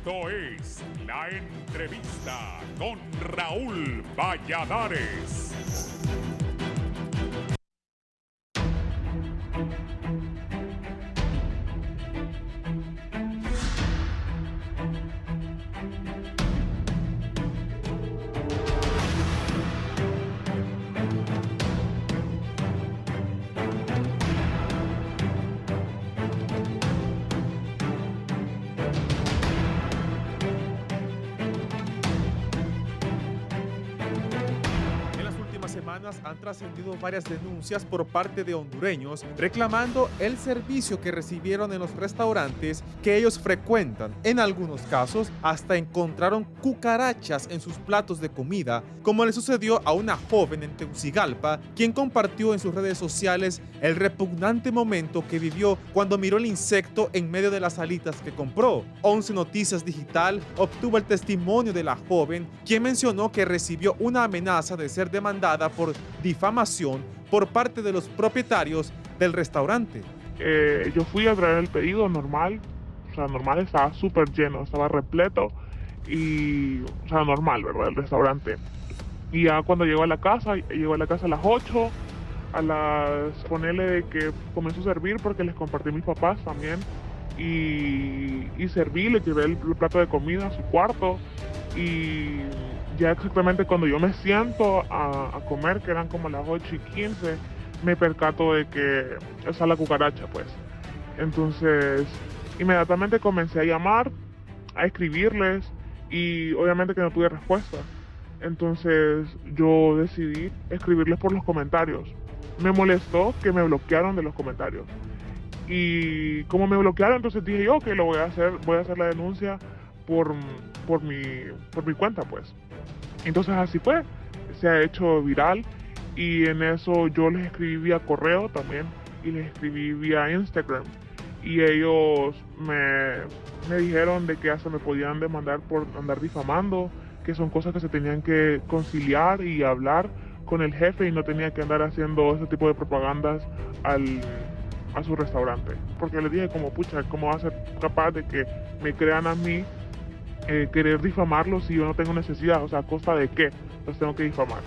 Esto es La Entrevista con Raúl Valladares. Han trascendido varias denuncias por parte de hondureños reclamando el servicio que recibieron en los restaurantes que ellos frecuentan. En algunos casos hasta encontraron cucarachas en sus platos de comida, como le sucedió a una joven en Tegucigalpa, quien compartió en sus redes sociales el repugnante momento que vivió cuando miró el insecto en medio de las alitas que compró. 11 Noticias Digital obtuvo el testimonio de la joven, quien mencionó que recibió una amenaza de ser demandada por difamación por parte de los propietarios del restaurante. Yo fui a traer el pedido normal, normal, estaba súper lleno, estaba repleto y, normal, ¿verdad? El restaurante. Y ya cuando llegó a la casa a las 8, ponele de que comenzó a servir porque les compartí a mis papás también y serví, le llevé el plato de comida a su cuarto y ya exactamente cuando yo me siento a comer, que eran como las 8:15, me percato de que está la cucaracha, pues. Entonces, inmediatamente comencé a llamar, a escribirles y obviamente que no tuve respuesta. Entonces, yo decidí escribirles por los comentarios. Me molestó que me bloquearon de los comentarios. Y como me bloquearon, entonces dije yo que lo voy a hacer la denuncia por mi cuenta, pues. Entonces así fue, se ha hecho viral y en eso yo les escribí vía correo también y les escribí vía Instagram y ellos me dijeron de que hasta me podían demandar por andar difamando, que son cosas que se tenían que conciliar y hablar con el jefe y no tenía que andar haciendo ese tipo de propagandas a su restaurante. Porque les dije como pucha, ¿cómo va a ser capaz de que me crean a mí querer difamarlos si yo no tengo necesidad? O sea, ¿a costa de qué los tengo que difamar?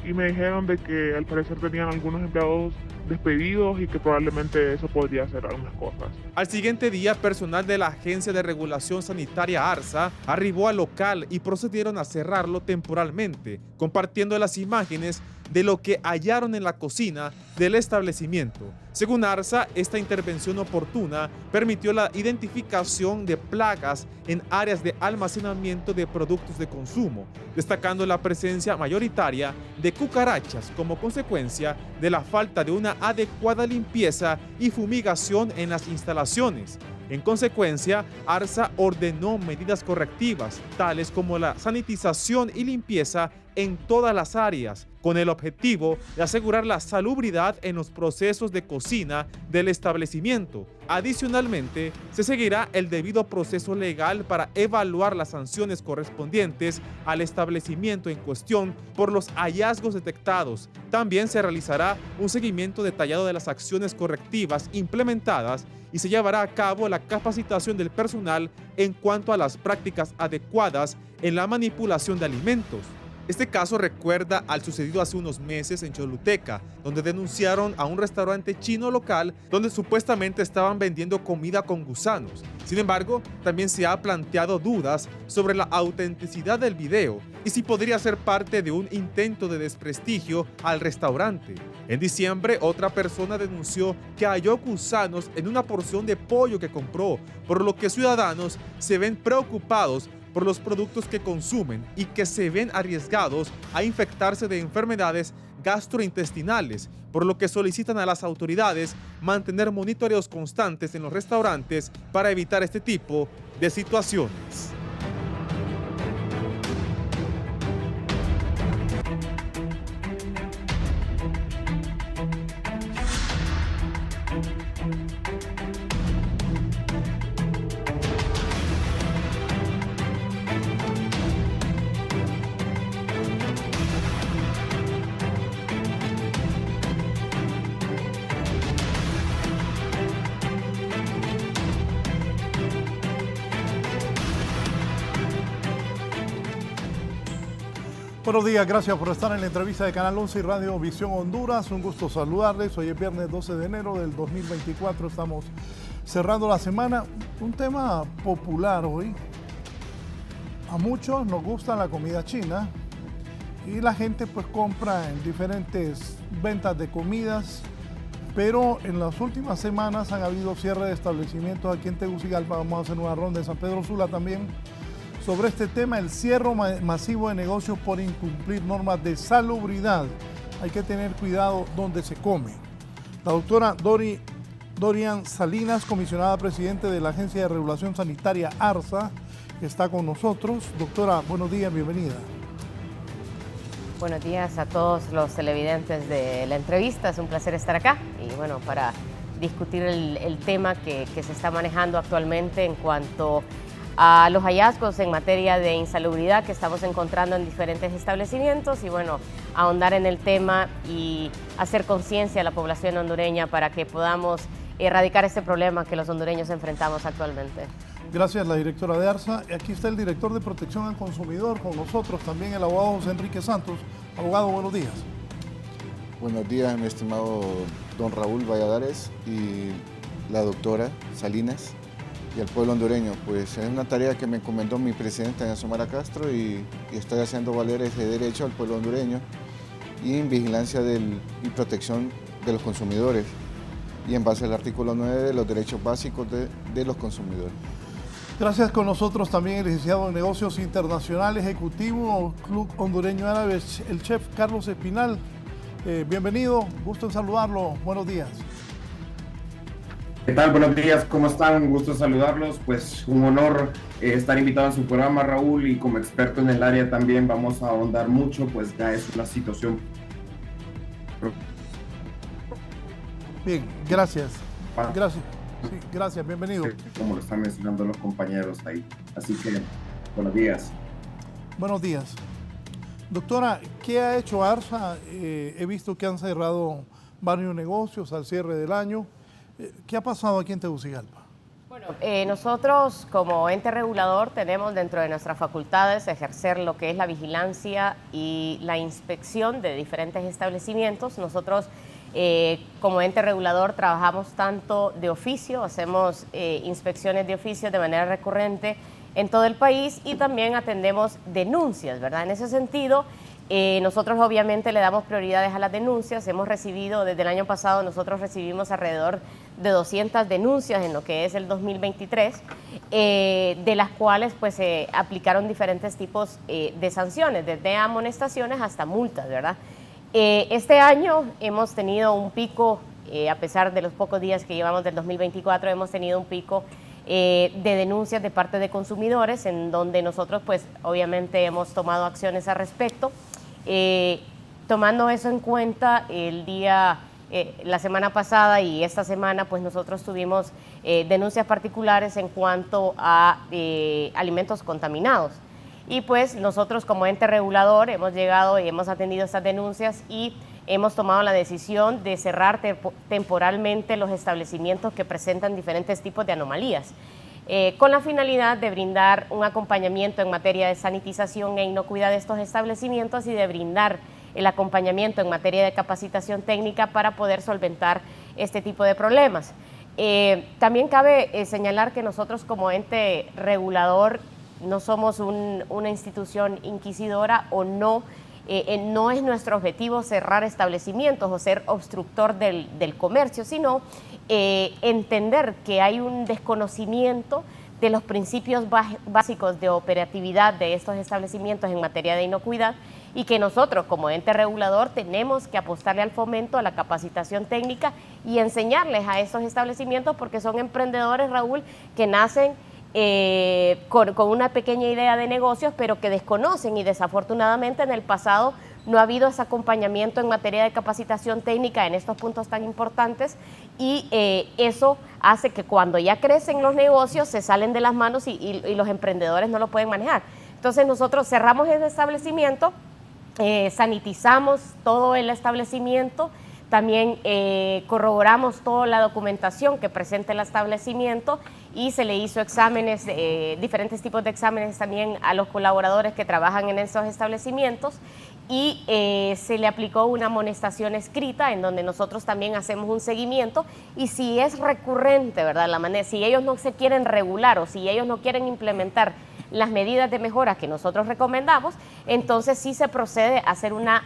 Y me dijeron de que al parecer tenían algunos empleados despedidos y que probablemente eso podría hacer algunas cosas. Al siguiente día, personal de la Agencia de Regulación Sanitaria ARSA arribó al local y procedieron a cerrarlo temporalmente, compartiendo las imágenes de lo que hallaron en la cocina del establecimiento. Según ARSA, esta intervención oportuna permitió la identificación de plagas en áreas de almacenamiento de productos de consumo, destacando la presencia mayoritaria de cucarachas como consecuencia de la falta de una adecuada limpieza y fumigación en las instalaciones. En consecuencia, ARSA ordenó medidas correctivas, tales como la sanitización y limpieza en todas las áreas, con el objetivo de asegurar la salubridad en los procesos de cocina del establecimiento. Adicionalmente, se seguirá el debido proceso legal para evaluar las sanciones correspondientes al establecimiento en cuestión por los hallazgos detectados. También se realizará un seguimiento detallado de las acciones correctivas implementadas y se llevará a cabo la capacitación del personal en cuanto a las prácticas adecuadas en la manipulación de alimentos. Este caso recuerda al sucedido hace unos meses en Choluteca, donde denunciaron a un restaurante chino local donde supuestamente estaban vendiendo comida con gusanos. Sin embargo, también se ha planteado dudas sobre la autenticidad del video y si podría ser parte de un intento de desprestigio al restaurante. En diciembre, otra persona denunció que halló gusanos en una porción de pollo que compró, por lo que ciudadanos se ven preocupados por los productos que consumen y que se ven arriesgados a infectarse de enfermedades gastrointestinales, por lo que solicitan a las autoridades mantener monitoreos constantes en los restaurantes para evitar este tipo de situaciones. Buenos días, gracias por estar en la entrevista de Canal 11 y Radio Visión Honduras. Un gusto saludarles. Hoy es viernes 12 de enero del 2024. Estamos cerrando la semana. Un tema popular hoy. A muchos nos gusta la comida china y la gente pues compra en diferentes ventas de comidas, pero en las últimas semanas han habido cierre de establecimientos aquí en Tegucigalpa. Vamos a hacer una ronda en San Pedro Sula también sobre este tema, el cierre masivo de negocios por incumplir normas de salubridad. Hay que tener cuidado donde se come. La doctora Dorian Salinas, comisionada presidente de la Agencia de Regulación Sanitaria ARSA, está con nosotros. Doctora, buenos días, bienvenida. Buenos días a todos los televidentes de la entrevista. Es un placer estar acá y bueno, para discutir el tema que se está manejando actualmente en cuanto a los hallazgos en materia de insalubridad que estamos encontrando en diferentes establecimientos y bueno, ahondar en el tema y hacer conciencia a la población hondureña para que podamos erradicar este problema que los hondureños enfrentamos actualmente. Gracias, la directora de ARSA. Aquí está el director de Protección al Consumidor con nosotros, también el abogado José Enrique Santos. Abogado, buenos días. Buenos días, mi estimado don Raúl Valladares y la doctora Salinas y al pueblo hondureño. Pues es una tarea que me encomendó mi presidenta, doña Xiomara Castro, y estoy haciendo valer ese derecho al pueblo hondureño y en vigilancia y protección de los consumidores y en base al artículo 9 de los derechos básicos de los consumidores. Gracias. Con nosotros también el licenciado en Negocios Internacionales, ejecutivo Club Hondureño Árabe, el chef Carlos Espinal. Bienvenido, gusto en saludarlo, buenos días. ¿Qué tal? Buenos días, ¿cómo están? Un gusto saludarlos, pues un honor estar invitado a su programa, Raúl, y como experto en el área también vamos a ahondar mucho, pues ya es una situación. Bien, gracias. Gracias. Sí, gracias, bienvenido. Como lo están mencionando los compañeros ahí. Así que, buenos días. Buenos días. Doctora, ¿qué ha hecho ARSA? He visto que han cerrado varios negocios al cierre del año. ¿Qué ha pasado aquí en Tegucigalpa? Bueno, nosotros como ente regulador tenemos dentro de nuestras facultades ejercer lo que es la vigilancia y la inspección de diferentes establecimientos. Nosotros como ente regulador trabajamos tanto de oficio, hacemos inspecciones de oficio de manera recurrente en todo el país y también atendemos denuncias, ¿verdad? En ese sentido, nosotros obviamente le damos prioridades a las denuncias. Hemos recibido, desde el año pasado, nosotros recibimos alrededor de 200 denuncias en lo que es el 2023, de las cuales pues se aplicaron diferentes tipos de sanciones, desde amonestaciones hasta multas, ¿verdad? Este año hemos tenido un pico, a pesar de los pocos días que llevamos del 2024, hemos tenido un pico de denuncias de parte de consumidores, en donde nosotros pues obviamente hemos tomado acciones al respecto. Tomando eso en cuenta, la semana pasada y esta semana pues nosotros tuvimos denuncias particulares en cuanto a alimentos contaminados. Y pues nosotros como ente regulador hemos llegado y hemos atendido estas denuncias y hemos tomado la decisión de cerrar temporalmente los establecimientos que presentan diferentes tipos de anomalías, con la finalidad de brindar un acompañamiento en materia de sanitización e inocuidad de estos establecimientos y de brindar el acompañamiento en materia de capacitación técnica para poder solventar este tipo de problemas. También cabe señalar que nosotros como ente regulador no somos una institución inquisidora o no es nuestro objetivo cerrar establecimientos o ser obstructor del comercio, sino entender que hay un desconocimiento de los principios básicos de operatividad de estos establecimientos en materia de inocuidad y que nosotros como ente regulador tenemos que apostarle al fomento, a la capacitación técnica y enseñarles a estos establecimientos porque son emprendedores, Raúl, que nacen con una pequeña idea de negocios, pero que desconocen y desafortunadamente en el pasado no ha habido ese acompañamiento en materia de capacitación técnica en estos puntos tan importantes y eso hace que cuando ya crecen los negocios se salen de las manos y los emprendedores no lo pueden manejar. Entonces nosotros cerramos el establecimiento, sanitizamos todo el establecimiento, también corroboramos toda la documentación que presenta el establecimiento y se le hizo exámenes, diferentes tipos de exámenes también a los colaboradores que trabajan en esos establecimientos y se le aplicó una amonestación escrita en donde nosotros también hacemos un seguimiento y si es recurrente, ¿verdad? Si ellos no se quieren regular o si ellos no quieren implementar las medidas de mejora que nosotros recomendamos, entonces sí se procede a hacer una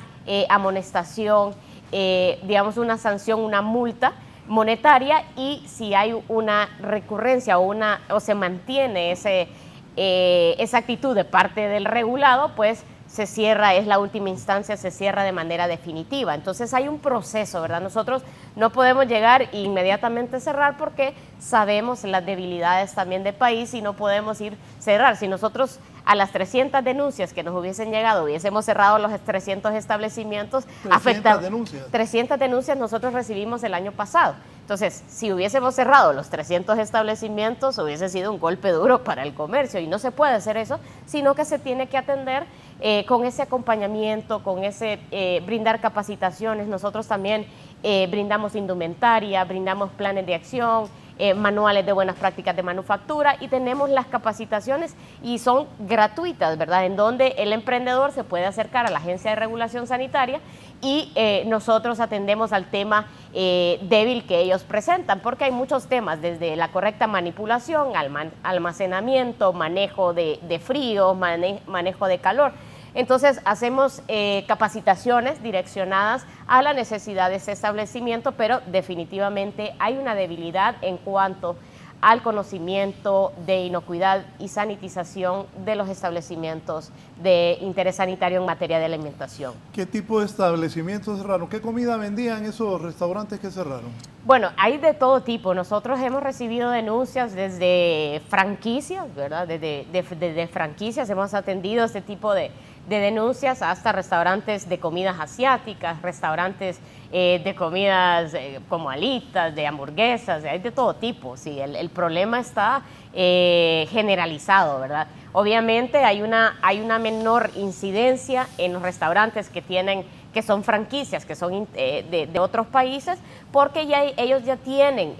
amonestación, digamos una sanción, una multa monetaria y si hay una recurrencia o se mantiene esa actitud de parte del regulado, pues se cierra, es la última instancia, se cierra de manera definitiva. Entonces hay un proceso, ¿verdad? Nosotros no podemos llegar e inmediatamente cerrar porque sabemos las debilidades también del país y no podemos ir cerrar. Si nosotros a las 300 denuncias que nos hubiesen llegado hubiésemos cerrado los 300 establecimientos, 300 denuncias nosotros recibimos el año pasado. Entonces, si hubiésemos cerrado los 300 establecimientos, hubiese sido un golpe duro para el comercio y no se puede hacer eso, sino que se tiene que atender con ese acompañamiento, con ese brindar capacitaciones. Nosotros también brindamos indumentaria, brindamos planes de acción, manuales de buenas prácticas de manufactura y tenemos las capacitaciones y son gratuitas, ¿verdad? En donde el emprendedor se puede acercar a la Agencia de Regulación Sanitaria y nosotros atendemos al tema débil que ellos presentan, porque hay muchos temas, desde la correcta manipulación, almacenamiento, manejo de frío, manejo de calor. Entonces hacemos capacitaciones direccionadas a la necesidad de ese establecimiento, pero definitivamente hay una debilidad en cuanto al conocimiento de inocuidad y sanitización de los establecimientos de interés sanitario en materia de alimentación. ¿Qué tipo de establecimientos cerraron? ¿Qué comida vendían esos restaurantes que cerraron? Bueno, hay de todo tipo. Nosotros hemos recibido denuncias desde franquicias, ¿verdad? Desde franquicias hemos atendido este tipo de denuncias hasta restaurantes de comidas asiáticas, restaurantes de comidas como alitas, de hamburguesas, hay de todo tipo. Sí, el problema está generalizado, ¿verdad? Obviamente hay una menor incidencia en los restaurantes que son franquicias, que son de otros países, porque ellos ya tienen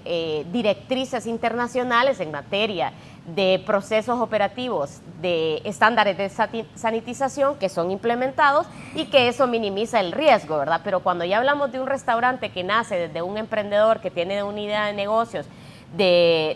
directrices internacionales en materia de procesos operativos, de estándares de sanitización que son implementados y que eso minimiza el riesgo, ¿verdad? Pero cuando ya hablamos de un restaurante que nace desde un emprendedor que tiene una idea de negocios de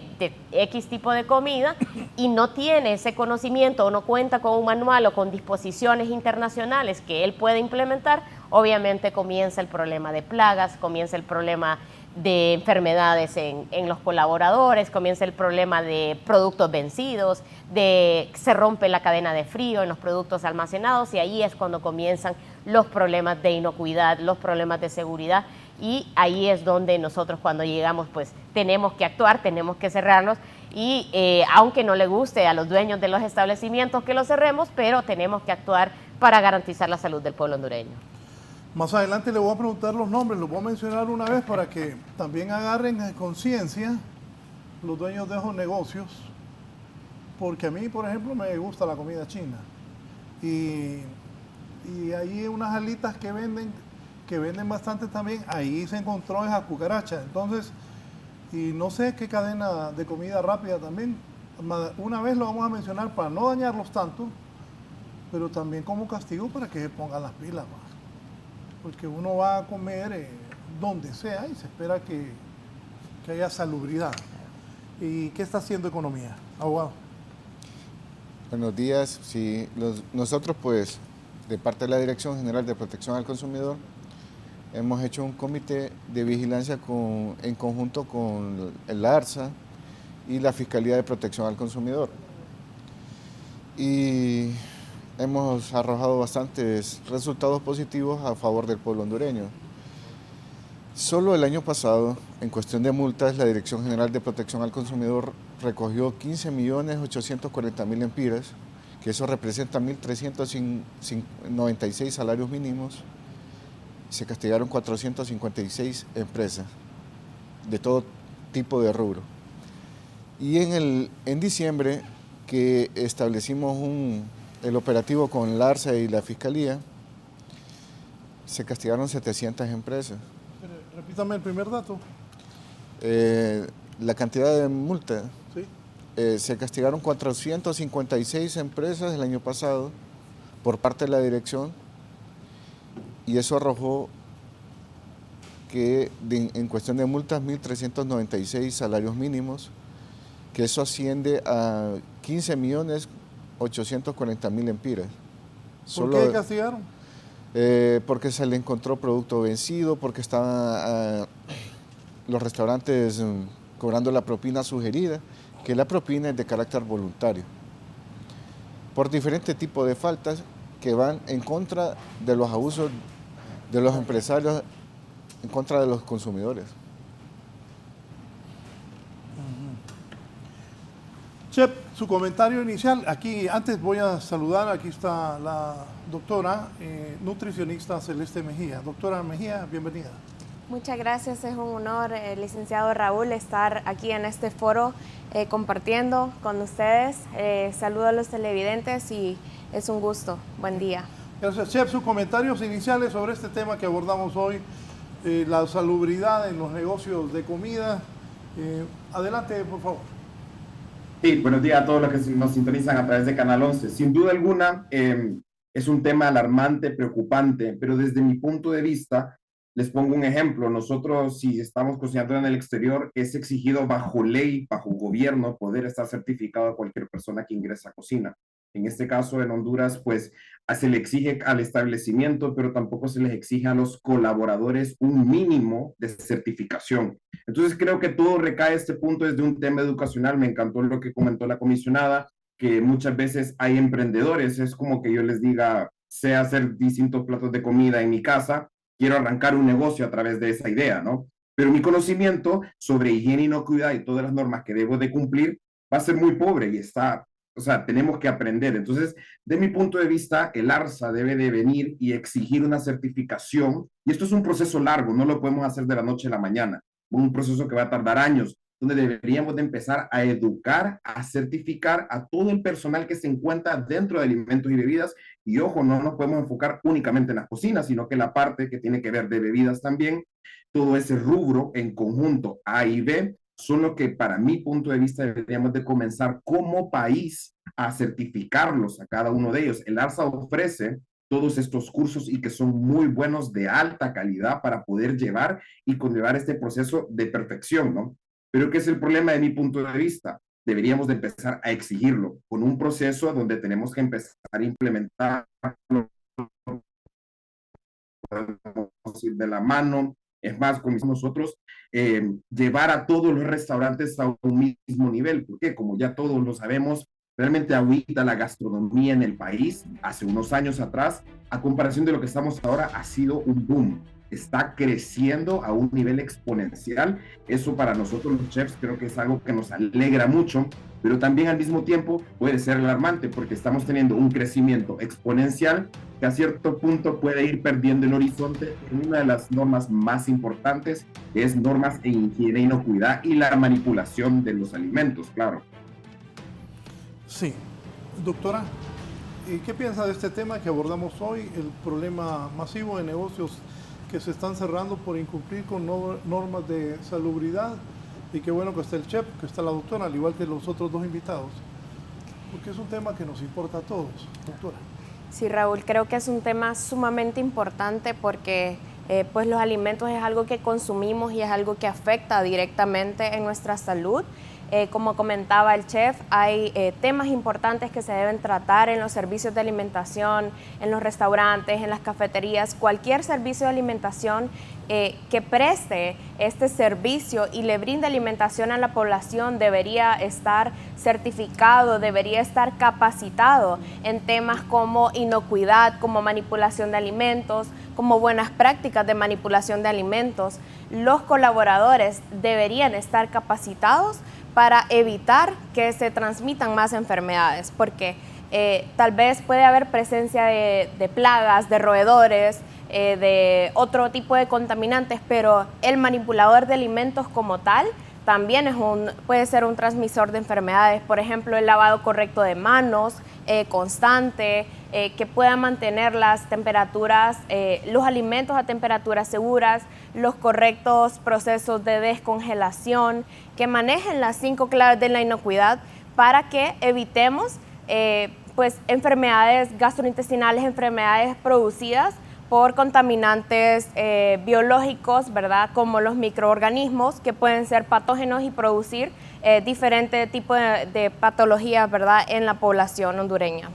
X tipo de comida y no tiene ese conocimiento o no cuenta con un manual o con disposiciones internacionales que él puede implementar, obviamente comienza el problema de plagas, comienza el problema de enfermedades en los colaboradores, comienza el problema de productos vencidos, se rompe la cadena de frío en los productos almacenados y ahí es cuando comienzan los problemas de inocuidad, los problemas de seguridad y ahí es donde nosotros cuando llegamos pues tenemos que actuar, tenemos que cerrarlos y aunque no le guste a los dueños de los establecimientos que los cerremos, pero tenemos que actuar para garantizar la salud del pueblo hondureño. Más adelante le voy a preguntar los nombres, los voy a mencionar una vez para que también agarren conciencia los dueños de esos negocios, porque a mí, por ejemplo, me gusta la comida china y hay unas alitas que venden bastante también, ahí se encontró esa cucaracha, entonces, y no sé qué cadena de comida rápida también, una vez lo vamos a mencionar para no dañarlos tanto, pero también como castigo para que se pongan las pilas más. Porque uno va a comer donde sea y se espera que haya salubridad. ¿Y qué está haciendo Economía, abogado? Buenos días. Sí, nosotros, pues, de parte de la Dirección General de Protección al Consumidor, hemos hecho un comité de vigilancia en conjunto con el ARSA y la Fiscalía de Protección al Consumidor. Y hemos arrojado bastantes resultados positivos a favor del pueblo hondureño. Solo el año pasado, en cuestión de multas, la Dirección General de Protección al Consumidor recogió 15.840.000 empiras, que eso representa 1.396 salarios mínimos. Se castigaron 456 empresas de todo tipo de rubro. Y en diciembre, que establecimos el operativo con la ARSA y la Fiscalía, se castigaron 700 empresas. Repítame el primer dato. La cantidad de multa, ¿sí? se castigaron 456 empresas el año pasado por parte de la dirección y eso arrojó que en cuestión de multas 1.396 salarios mínimos, que eso asciende a 15.840.000 empiras. ¿Por qué castigaron? Porque se le encontró producto vencido, porque estaban los restaurantes cobrando la propina sugerida, que la propina es de carácter voluntario, por diferentes tipos de faltas que van en contra de los abusos de los empresarios, en contra de los consumidores. Chef, su comentario inicial. Aquí, antes voy a saludar, aquí está la doctora nutricionista Celeste Mejía. Doctora Mejía, bienvenida. Muchas gracias, es un honor, licenciado Raúl, estar aquí en este foro compartiendo con ustedes. Saludo a los televidentes y es un gusto. Buen día. Gracias, Chef. Sus comentarios iniciales sobre este tema que abordamos hoy, la salubridad en los negocios de comida. Adelante, por favor. Sí, buenos días a todos los que nos sintonizan a través de Canal 11. Sin duda alguna, es un tema alarmante, preocupante, pero desde mi punto de vista, les pongo un ejemplo. Nosotros, si estamos cocinando en el exterior, es exigido bajo ley, bajo gobierno, poder estar certificado a cualquier persona que ingresa a cocina. En este caso, en Honduras, pues se le exige al establecimiento, pero tampoco se les exige a los colaboradores un mínimo de certificación. Entonces, creo que todo recae este punto desde un tema educacional. Me encantó lo que comentó la comisionada, que muchas veces hay emprendedores. Es como que yo les diga, sé hacer distintos platos de comida en mi casa, quiero arrancar un negocio a través de esa idea, ¿no? Pero mi conocimiento sobre higiene, inocuidad y todas las normas que debo de cumplir va a ser muy pobre y está... O sea, tenemos que aprender. Entonces, de mi punto de vista, el ARSA debe de venir y exigir una certificación. Y esto es un proceso largo, no lo podemos hacer de la noche a la mañana. Un proceso que va a tardar años, donde deberíamos de empezar a educar, a certificar a todo el personal que se encuentra dentro de alimentos y bebidas. Y ojo, no nos podemos enfocar únicamente en las cocinas, sino que la parte que tiene que ver de bebidas también, todo ese rubro en conjunto A y B, son lo que para mi punto de vista deberíamos de comenzar como país a certificarlos a cada uno de ellos. El ARSA ofrece todos estos cursos y que son muy buenos, de alta calidad, para poder llevar y conllevar este proceso de perfección, ¿no? Pero ¿qué es el problema de mi punto de vista? Deberíamos de empezar a exigirlo con un proceso donde tenemos que empezar a implementarlo de la mano. Es más, como nosotros, llevar a todos los restaurantes a un mismo nivel, porque como ya todos lo sabemos, realmente ahorita la gastronomía en el país, hace unos años atrás, a comparación de lo que estamos ahora, ha sido un boom. Está creciendo a un nivel exponencial. Eso para nosotros los chefs creo que es algo que nos alegra mucho, pero también al mismo tiempo puede ser alarmante porque estamos teniendo un crecimiento exponencial que a cierto punto puede ir perdiendo el horizonte en una de las normas más importantes, que es normas en higiene e inocuidad y la manipulación de los alimentos, claro. Sí. Doctora, ¿qué piensa de este tema que abordamos hoy, el problema masivo de negocios que se están cerrando por incumplir con normas de salubridad? Y qué bueno que está el chef, que está la doctora, al igual que los otros dos invitados, porque es un tema que nos importa a todos, doctora. Sí, Raúl, creo que es un tema sumamente importante porque pues los alimentos es algo que consumimos y es algo que afecta directamente en nuestra salud. Como comentaba el chef, hay temas importantes que se deben tratar en los servicios de alimentación, en los restaurantes, en las cafeterías, cualquier servicio de alimentación que preste este servicio y le brinde alimentación a la población debería estar certificado, debería estar capacitado en temas como inocuidad, como manipulación de alimentos, como buenas prácticas de manipulación de alimentos. Los colaboradores deberían estar capacitados para evitar que se transmitan más enfermedades, porque tal vez puede haber presencia de plagas, de roedores, de otro tipo de contaminantes, pero el manipulador de alimentos como tal también puede ser un transmisor de enfermedades. Por ejemplo, el lavado correcto de manos, constante, que pueda mantener las temperaturas, los alimentos a temperaturas seguras, los correctos procesos de descongelación, que manejen las 5 claves de la inocuidad, para que evitemos pues enfermedades gastrointestinales, enfermedades producidas por contaminantes biológicos, ¿verdad? Como los microorganismos que pueden ser patógenos y producir diferentes tipos de patologías, ¿verdad? En la población hondureña.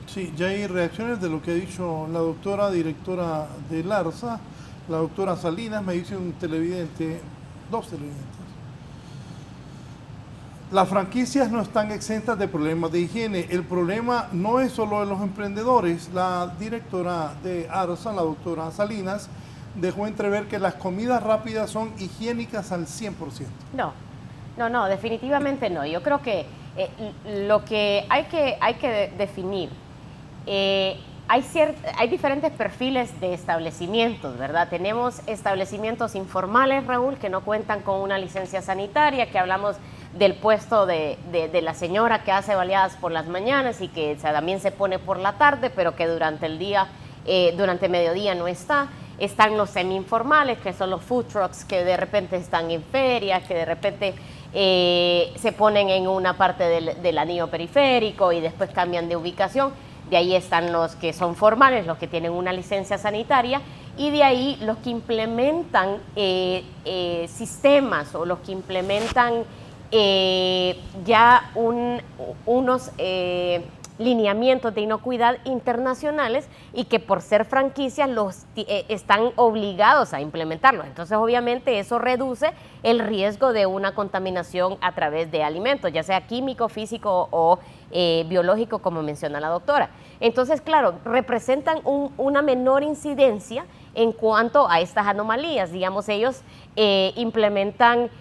Sí, ya hay reacciones de lo que ha dicho la doctora directora del ARSA, la doctora Salinas. Me dice un televidente, dos televidentes. Las franquicias no están exentas de problemas de higiene. El problema no es solo de los emprendedores. La directora de ARSA, la doctora Salinas, dejó entrever que las comidas rápidas son higiénicas al 100%. No, definitivamente no. Yo creo que lo que hay que definir, hay diferentes perfiles de establecimientos, ¿verdad? Tenemos establecimientos informales, Raúl, que no cuentan con una licencia sanitaria, que hablamos del puesto de la señora que hace baleadas por las mañanas y que también se pone por la tarde, pero que durante el día, durante mediodía no está. Están los semi-informales, que son los food trucks, que de repente están en ferias, que de repente se ponen en una parte del anillo periférico y después cambian de ubicación. De ahí están los que son formales, los que tienen una licencia sanitaria, y de ahí los que implementan sistemas o los que implementan ya unos lineamientos de inocuidad internacionales y que por ser franquicias están obligados a implementarlos. Entonces, obviamente, eso reduce el riesgo de una contaminación a través de alimentos, ya sea químico, físico o biológico, como menciona la doctora. Entonces, claro, representan una menor incidencia en cuanto a estas anomalías. Digamos, ellos implementan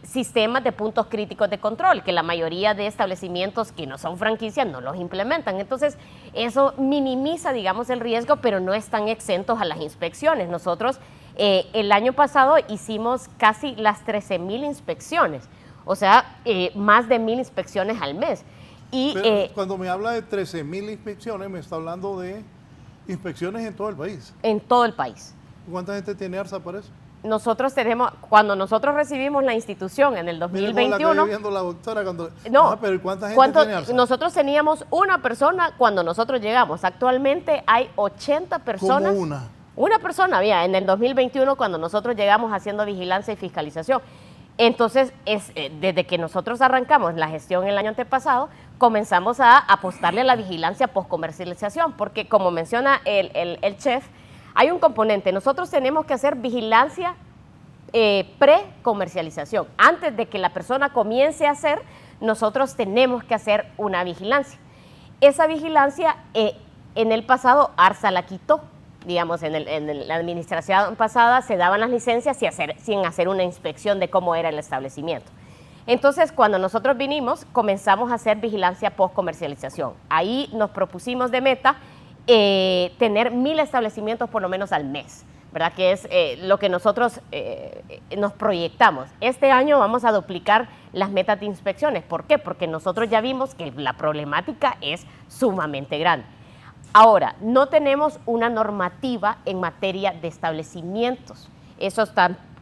sistemas de puntos críticos de control, que la mayoría de establecimientos que no son franquicias no los implementan. Entonces, eso minimiza, digamos, el riesgo, pero no están exentos a las inspecciones. Nosotros el año pasado hicimos casi las 13,000 inspecciones, o sea, más de 1,000 inspecciones al mes. Y cuando me habla de 13,000 inspecciones, me está hablando de inspecciones en todo el país. En todo el país. ¿Cuánta gente tiene ARSA para eso? Nosotros tenemos, cuando nosotros recibimos la institución en el 2021... viendo la doctora cuando... No, pero ¿cuánta gente tiene ARSA? Nosotros teníamos una persona cuando nosotros llegamos. Actualmente hay 80 personas. ¿Cómo una? Una persona había en el 2021 cuando nosotros llegamos haciendo vigilancia y fiscalización. Entonces, desde que nosotros arrancamos la gestión el año antepasado, comenzamos a apostarle a la vigilancia post-comercialización, porque como menciona el chef, hay un componente. Nosotros tenemos que hacer vigilancia pre-comercialización. Antes de que la persona comience a hacer, nosotros tenemos que hacer una vigilancia. Esa vigilancia en el pasado ARSA la quitó. Digamos, en la administración pasada se daban las licencias sin hacer una inspección de cómo era el establecimiento. Entonces, cuando nosotros vinimos, comenzamos a hacer vigilancia post-comercialización. Ahí nos propusimos de meta tener 1,000 establecimientos por lo menos al mes, ¿verdad? Que es lo que nosotros nos proyectamos. Este año vamos a duplicar las metas de inspecciones. ¿Por qué? Porque nosotros ya vimos que la problemática es sumamente grande. Ahora, no tenemos una normativa en materia de establecimientos. Eso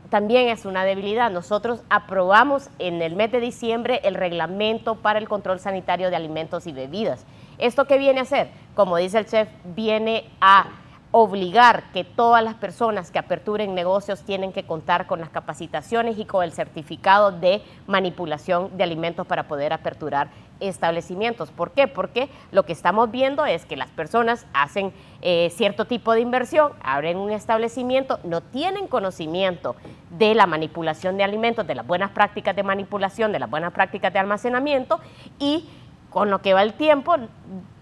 también es una debilidad. Nosotros aprobamos en el mes de diciembre el reglamento para el control sanitario de alimentos y bebidas. ¿Esto qué viene a hacer? Como dice el chef, viene a obligar que todas las personas que aperturen negocios tienen que contar con las capacitaciones y con el certificado de manipulación de alimentos para poder aperturar establecimientos. ¿Por qué? Porque lo que estamos viendo es que las personas hacen cierto tipo de inversión, abren un establecimiento, no tienen conocimiento de la manipulación de alimentos, de las buenas prácticas de manipulación, de las buenas prácticas de almacenamiento, y con lo que va el tiempo,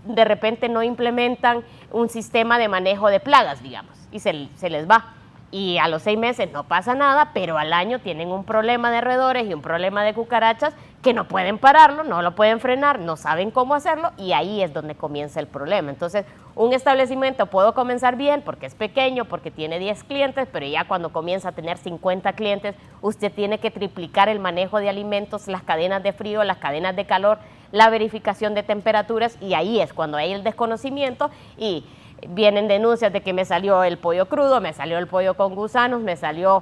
de repente no implementan un sistema de manejo de plagas, digamos, y se les va. Y a los 6 meses no pasa nada, pero al año tienen un problema de roedores y un problema de cucarachas que no pueden pararlo, no lo pueden frenar, no saben cómo hacerlo, y ahí es donde comienza el problema. Entonces, un establecimiento puedo comenzar bien porque es pequeño, porque tiene 10 clientes, pero ya cuando comienza a tener 50 clientes, usted tiene que triplicar el manejo de alimentos, las cadenas de frío, las cadenas de calor, la verificación de temperaturas, y ahí es cuando hay el desconocimiento y vienen denuncias de que me salió el pollo crudo, me salió el pollo con gusanos, me salió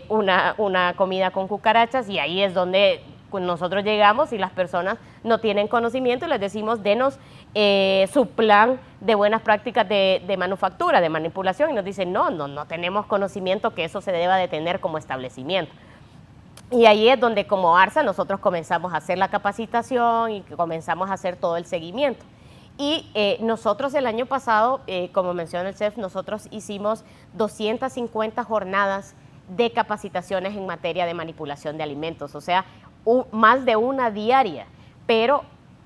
una comida con cucarachas, y ahí es donde nosotros llegamos y las personas no tienen conocimiento y les decimos, denos su plan de buenas prácticas de manufactura, de manipulación, y nos dicen, no tenemos conocimiento que eso se deba de tener como establecimiento. Y ahí es donde como ARSA nosotros comenzamos a hacer la capacitación y comenzamos a hacer todo el seguimiento. Y nosotros el año pasado, como menciona el chef, nosotros hicimos 250 jornadas de capacitaciones en materia de manipulación de alimentos, o sea, más de una diaria, pero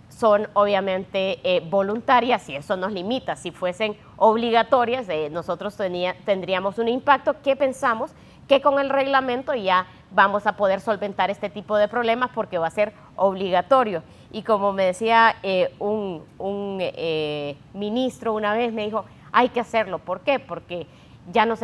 son obviamente voluntarias y eso nos limita. Si fuesen obligatorias, nosotros tendríamos un impacto que pensamos que con el reglamento ya vamos a poder solventar este tipo de problemas porque va a ser obligatorio. Y como me decía un ministro una vez, me dijo, hay que hacerlo. ¿Por qué? Porque ya no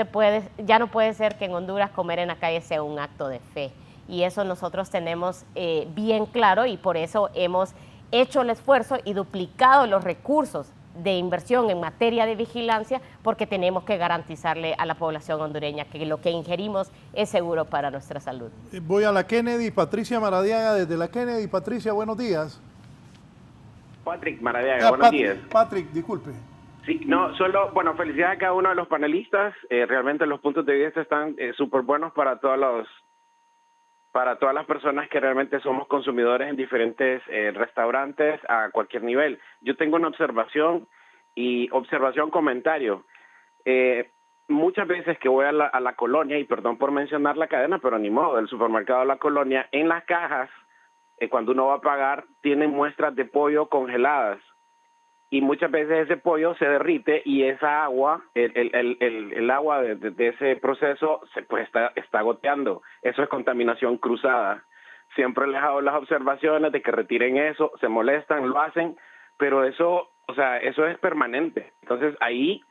puede ser que en Honduras comer en la calle sea un acto de fe. Y eso nosotros tenemos bien claro y por eso hemos hecho el esfuerzo y duplicado los recursos de inversión en materia de vigilancia porque tenemos que garantizarle a la población hondureña que lo que ingerimos es seguro para nuestra salud. Voy a la Kennedy, Patricia Maradiaga desde la Kennedy. Patricia, buenos días. Patrick Maradiaga, buenos días. Patrick, disculpe. Sí, no, solo, bueno, felicidades a cada uno de los panelistas. Realmente los puntos de vista están súper buenos para todas las personas que realmente somos consumidores en diferentes restaurantes a cualquier nivel. Yo tengo una observación comentario. Muchas veces que voy a la colonia, y perdón por mencionar la cadena, pero ni modo, del supermercado de la colonia, en las cajas, cuando uno va a pagar, tienen muestras de pollo congeladas. Y muchas veces ese pollo se derrite y esa agua, el agua de ese proceso está goteando. Eso es contaminación cruzada. Siempre les hago las observaciones de que retiren eso, se molestan, lo hacen, pero eso es permanente. Entonces ahí,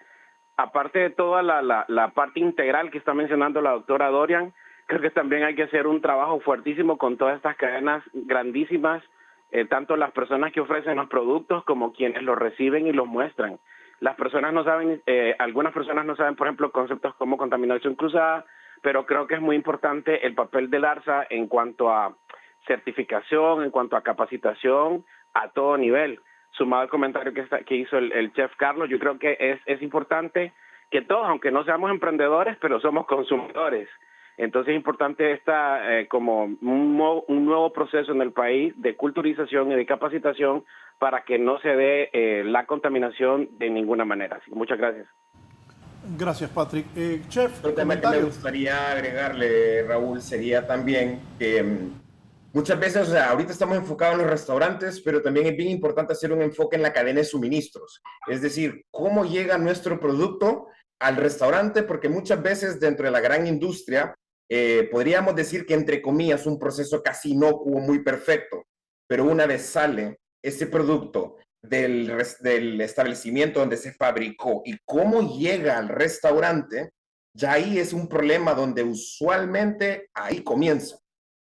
aparte de toda la parte integral que está mencionando la doctora Dorian, creo que también hay que hacer un trabajo fuertísimo con todas estas cadenas grandísimas, tanto las personas que ofrecen los productos como quienes los reciben y los muestran. Las personas no saben, algunas personas no saben, por ejemplo, conceptos como contaminación cruzada, pero creo que es muy importante el papel del ARSA en cuanto a certificación, en cuanto a capacitación a todo nivel. Sumado al comentario que hizo el chef Carlos, yo creo que es importante que todos, aunque no seamos emprendedores, pero somos consumidores. Entonces es importante como un nuevo proceso en el país de culturización y de capacitación para que no se dé la contaminación de ninguna manera. Así que muchas gracias. Gracias, Patrick. Chef, otro tema que me gustaría agregarle, Raúl, sería también que muchas veces, ahorita estamos enfocados en los restaurantes, pero también es bien importante hacer un enfoque en la cadena de suministros. Es decir, cómo llega nuestro producto al restaurante, porque muchas veces dentro de la gran industria, podríamos decir que entre comillas un proceso casi inocuo, muy perfecto, pero una vez sale ese producto del establecimiento donde se fabricó y cómo llega al restaurante, ya ahí es un problema donde usualmente ahí comienza.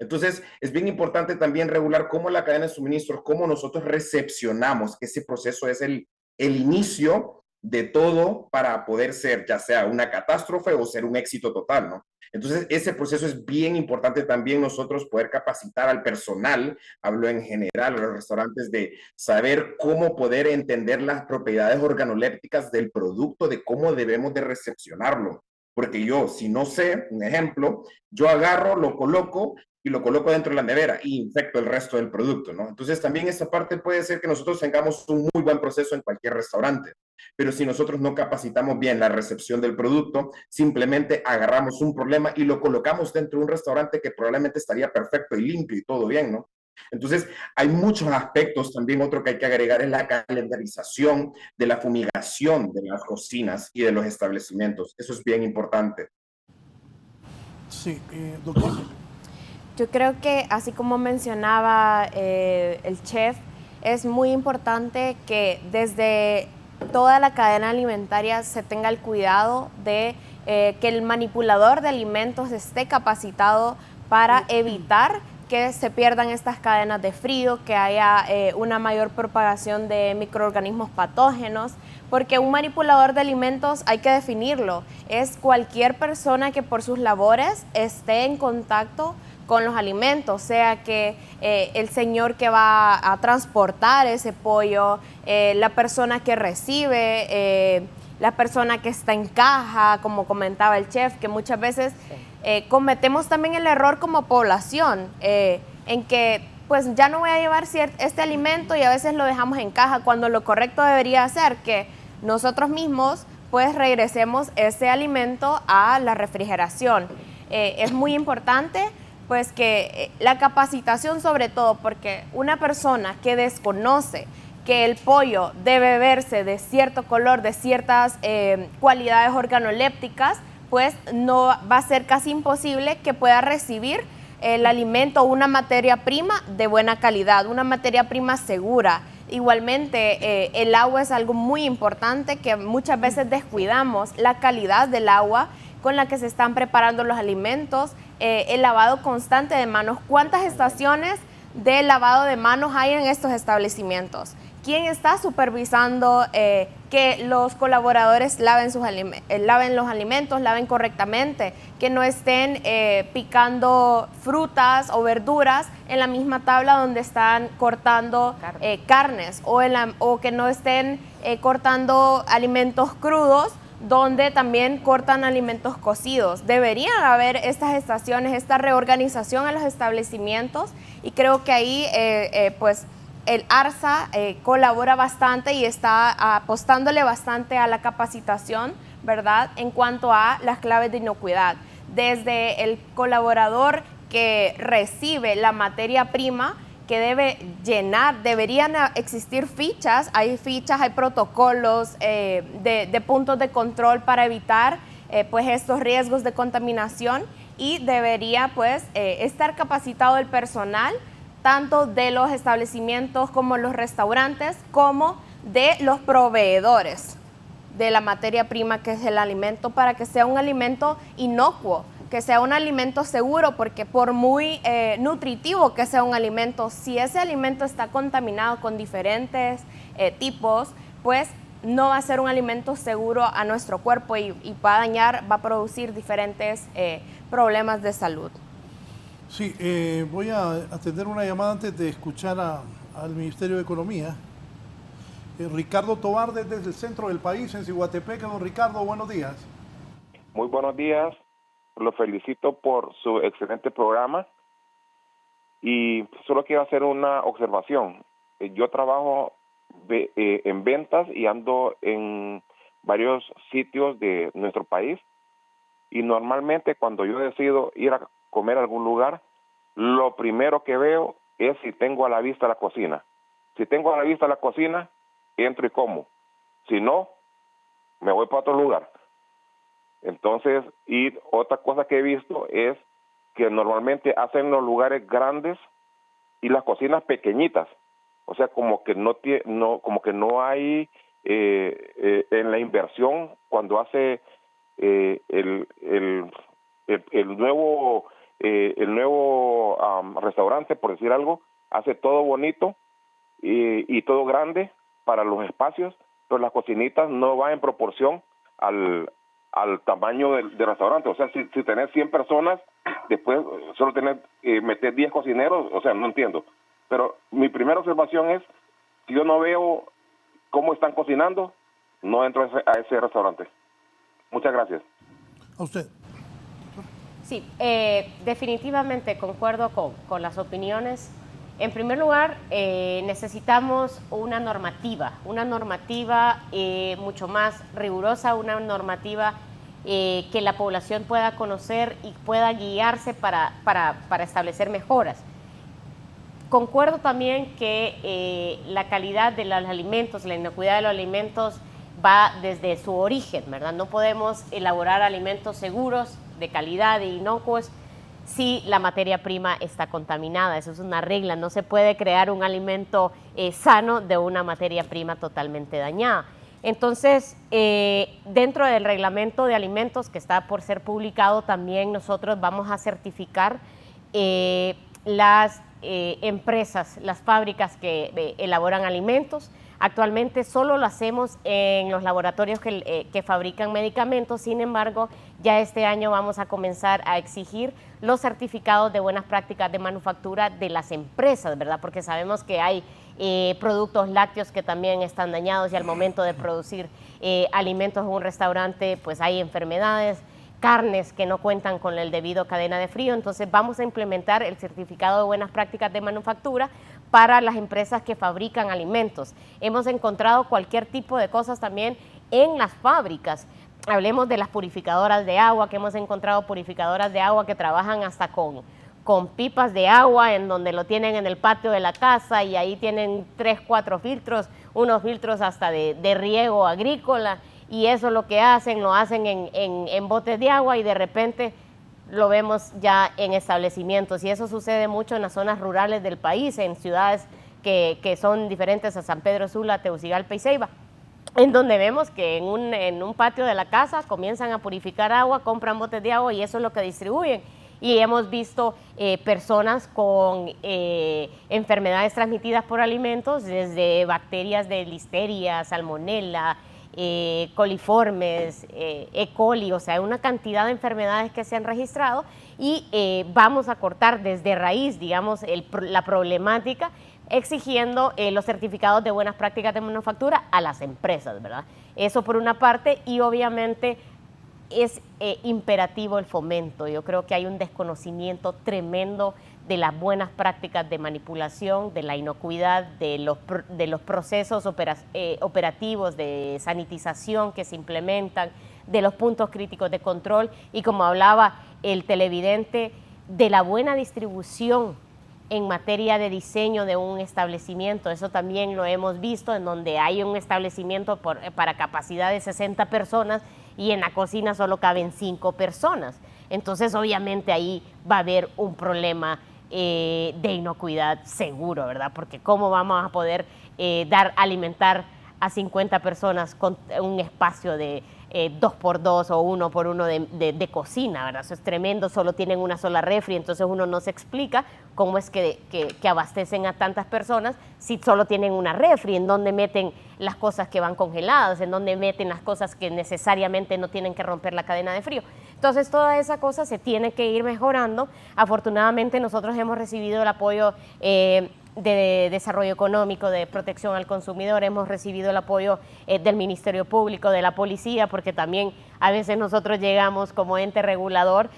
Entonces es bien importante también regular cómo la cadena de suministros, cómo nosotros recepcionamos que ese proceso es el inicio de todo para poder ser ya sea una catástrofe o ser un éxito total, ¿no? Entonces, ese proceso es bien importante también nosotros poder capacitar al personal, hablo en general, a los restaurantes, de saber cómo poder entender las propiedades organolépticas del producto, de cómo debemos de recepcionarlo. Porque yo, si no sé, un ejemplo, yo agarro, lo coloco y lo coloco dentro de la nevera y infecto el resto del producto, ¿no? Entonces, también esa parte puede ser que nosotros tengamos un muy buen proceso en cualquier restaurante. Pero si nosotros no capacitamos bien la recepción del producto, simplemente agarramos un problema y lo colocamos dentro de un restaurante que probablemente estaría perfecto y limpio y todo bien, ¿no? Entonces, hay muchos aspectos. También otro que hay que agregar es la calendarización de la fumigación de las cocinas y de los establecimientos. Eso es bien importante. Sí, doctor. Yo creo que, así como mencionaba el chef, es muy importante que desde toda la cadena alimentaria se tenga el cuidado de que el manipulador de alimentos esté capacitado para evitar que se pierdan estas cadenas de frío, que haya una mayor propagación de microorganismos patógenos, porque un manipulador de alimentos hay que definirlo, es cualquier persona que por sus labores esté en contacto con los alimentos, sea que el señor que va a transportar ese pollo, la persona que recibe, la persona que está en caja, como comentaba el chef, que muchas veces cometemos también el error como población, en que pues ya no voy a llevar este alimento y a veces lo dejamos en caja, cuando lo correcto debería ser que nosotros mismos pues regresemos ese alimento a la refrigeración. Es muy importante pues que la capacitación, sobre todo porque una persona que desconoce que el pollo debe verse de cierto color, de ciertas cualidades organolépticas, pues no va a ser casi imposible que pueda recibir el alimento o una materia prima de buena calidad, una materia prima segura. Igualmente, el agua es algo muy importante que muchas veces descuidamos, la calidad del agua con la que se están preparando los alimentos, el lavado constante de manos. ¿Cuántas estaciones de lavado de manos hay en estos establecimientos? ¿Quién está supervisando que los colaboradores laven los alimentos, laven correctamente, que no estén picando frutas o verduras en la misma tabla donde están cortando carnes, o que no estén cortando alimentos crudos donde también cortan alimentos cocidos? Deberían haber estas estaciones, esta reorganización en los establecimientos, y creo que ahí pues el ARSA colabora bastante y está apostándole bastante a la capacitación, ¿verdad?, en cuanto a las claves de inocuidad. Desde el colaborador que recibe la materia prima, que debe llenar, deberían existir fichas, hay protocolos de puntos de control para evitar pues estos riesgos de contaminación, y debería pues estar capacitado el personal, tanto de los establecimientos como los restaurantes, como de los proveedores de la materia prima que es el alimento, para que sea un alimento inocuo, que sea un alimento seguro, porque por muy nutritivo que sea un alimento, si ese alimento está contaminado con diferentes tipos, pues no va a ser un alimento seguro a nuestro cuerpo y va a producir diferentes problemas de salud. Sí, voy a atender una llamada antes de escuchar al Ministerio de Economía. Ricardo Tobar, desde el centro del país, en Ciguatepeque. Don Ricardo, buenos días. Muy buenos días. Lo felicito por su excelente programa y solo quiero hacer una observación. Yo trabajo en ventas y ando en varios sitios de nuestro país, y normalmente cuando yo decido ir a comer a algún lugar, lo primero que veo es si tengo a la vista la cocina. Si tengo a la vista la cocina, entro y como. Si no, me voy para otro lugar. Entonces, y otra cosa que he visto es que normalmente hacen los lugares grandes y las cocinas pequeñitas. O sea, como que no hay en la inversión cuando hace el nuevo restaurante, por decir algo, hace todo bonito y todo grande para los espacios, pero las cocinitas no van en proporción al tamaño del restaurante. O sea, si tenés 100 personas, después solo meter 10 cocineros, o sea, no entiendo. Pero mi primera observación es, si yo no veo cómo están cocinando, no entro a ese restaurante. Muchas gracias. A usted. Sí, definitivamente concuerdo con las opiniones. En primer lugar, necesitamos una normativa mucho más rigurosa, una normativa que la población pueda conocer y pueda guiarse para establecer mejoras. Concuerdo también que la calidad de los alimentos, la inocuidad de los alimentos va desde su origen, ¿verdad? No podemos elaborar alimentos seguros, de calidad e inocuos si la materia prima está contaminada. Eso es una regla. No se puede crear un alimento sano de una materia prima totalmente dañada. Entonces, dentro del reglamento de alimentos que está por ser publicado, también nosotros vamos a certificar las empresas, las fábricas que elaboran alimentos. Actualmente solo lo hacemos en los laboratorios que fabrican medicamentos. Sin embargo, ya este año vamos a comenzar a exigir los certificados de buenas prácticas de manufactura de las empresas, ¿verdad? Porque sabemos que hay productos lácteos que también están dañados y al momento de producir alimentos en un restaurante, pues hay enfermedades, carnes que no cuentan con el debido cadena de frío. Entonces vamos a implementar el certificado de buenas prácticas de manufactura para las empresas que fabrican alimentos. Hemos encontrado cualquier tipo de cosas también en las fábricas. Hablemos de las purificadoras de agua, que hemos encontrado purificadoras de agua que trabajan hasta con pipas de agua, en donde lo tienen en el patio de la casa y ahí tienen 3, 4 filtros, unos filtros hasta de riego agrícola, y eso lo que hacen, lo hacen en botes de agua y de repente lo vemos ya en establecimientos, y eso sucede mucho en las zonas rurales del país, en ciudades que son diferentes a San Pedro Sula, Tegucigalpa y Ceiba, en donde vemos que en un patio de la casa comienzan a purificar agua, compran botes de agua y eso es lo que distribuyen. Y hemos visto personas con enfermedades transmitidas por alimentos, desde bacterias de listeria, salmonella, coliformes, E. coli, o sea, una cantidad de enfermedades que se han registrado, y vamos a cortar desde raíz, digamos, la problemática, exigiendo los certificados de buenas prácticas de manufactura a las empresas, ¿verdad? Eso por una parte, y obviamente es imperativo el fomento. Yo creo que hay un desconocimiento tremendo de las buenas prácticas de manipulación, de la inocuidad, de los procesos operativos de sanitización que se implementan, de los puntos críticos de control y, como hablaba el televidente, de la buena distribución en materia de diseño de un establecimiento. Eso también lo hemos visto, en donde hay un establecimiento para capacidad de 60 personas y en la cocina solo caben 5 personas. Entonces, obviamente, ahí va a haber un problema de inocuidad seguro, ¿verdad? Porque ¿cómo vamos a poder alimentar a 50 personas con un espacio de 2x2 o 1x1 de cocina, ¿verdad? Eso es tremendo, solo tienen una sola refri, entonces uno no se explica cómo es que abastecen a tantas personas si solo tienen una refri, en dónde meten las cosas que van congeladas, en dónde meten las cosas que necesariamente no tienen que romper la cadena de frío. Entonces, toda esa cosa se tiene que ir mejorando. Afortunadamente, nosotros hemos recibido el apoyo de Desarrollo Económico, de Protección al Consumidor, hemos recibido el apoyo del Ministerio Público, de la Policía, porque también a veces nosotros llegamos como ente regulador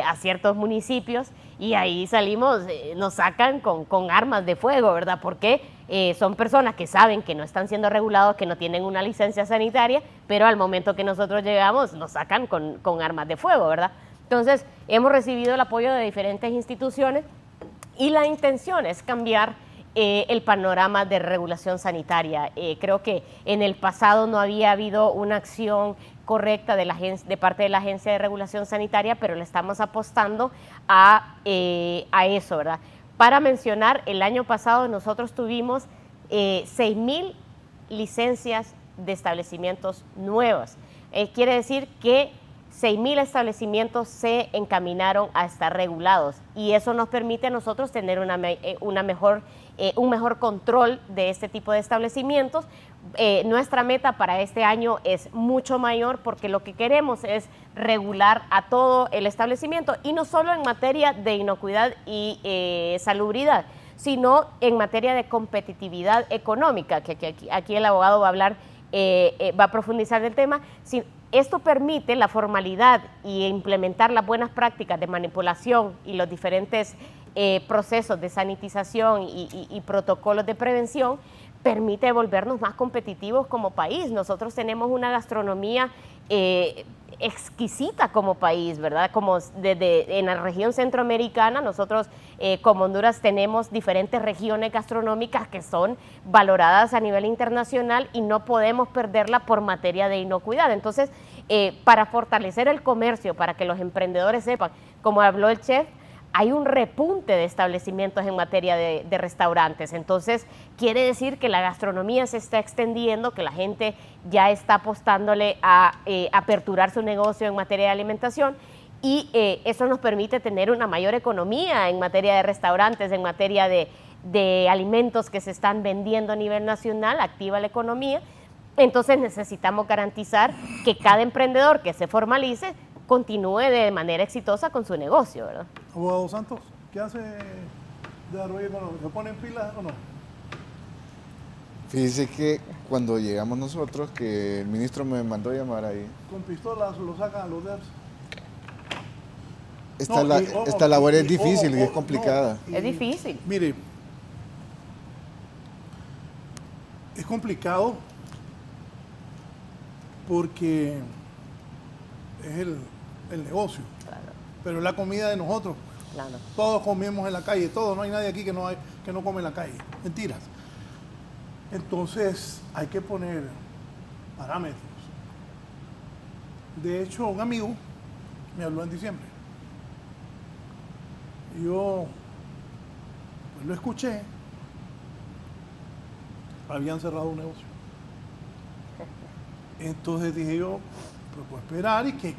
a ciertos municipios y ahí salimos, nos sacan con armas de fuego, ¿verdad? Porque son personas que saben que no están siendo regulados, que no tienen una licencia sanitaria, pero al momento que nosotros llegamos nos sacan con armas de fuego, ¿verdad? Entonces, hemos recibido el apoyo de diferentes instituciones y la intención es cambiar el panorama de regulación sanitaria. Creo que en el pasado no había habido una acción correcta de parte de la Agencia de Regulación Sanitaria, pero le estamos apostando a eso, ¿verdad? Para mencionar, el año pasado nosotros tuvimos 6,000 licencias de establecimientos nuevos. Quiere decir que 6,000 establecimientos se encaminaron a estar regulados y eso nos permite a nosotros tener un mejor control de este tipo de establecimientos. Nuestra meta para este año es mucho mayor porque lo que queremos es regular a todo el establecimiento y no solo en materia de inocuidad y salubridad, sino en materia de competitividad económica, que aquí el abogado va a hablar, va a profundizar del tema. Esto permite la formalidad y implementar las buenas prácticas de manipulación y los diferentes procesos de sanitización y protocolos de prevención, permite volvernos más competitivos como país. Nosotros tenemos una gastronomía exquisita como país, ¿verdad? Como en la región centroamericana, nosotros como Honduras tenemos diferentes regiones gastronómicas que son valoradas a nivel internacional y no podemos perderla por materia de inocuidad. Entonces, para fortalecer el comercio, para que los emprendedores sepan, como habló el chef, hay un repunte de establecimientos en materia de restaurantes. Entonces, quiere decir que la gastronomía se está extendiendo, que la gente ya está apostándole a aperturar su negocio en materia de alimentación y eso nos permite tener una mayor economía en materia de restaurantes, en materia de de alimentos que se están vendiendo a nivel nacional, activa la economía. Entonces necesitamos garantizar que cada emprendedor que se formalice continúe de manera exitosa con su negocio, ¿verdad? Abogado Santos, ¿qué hace de desarrollo económico? ¿Se pone en pilas o no? Fíjese que cuando llegamos nosotros, que el ministro me mandó llamar ahí. Con pistolas lo sacan a los DERS. Esta labor es difícil y es complicada. Es difícil. Mire, es complicado porque es el negocio, Claro, pero es la comida de nosotros. claro. Todos comemos en la calle, todos, no hay nadie aquí que no come en la calle. Mentiras. Entonces hay que poner parámetros. De hecho, un amigo me habló en diciembre. Yo pues, lo escuché. Habían cerrado un negocio. Entonces dije yo, pues puedo esperar y que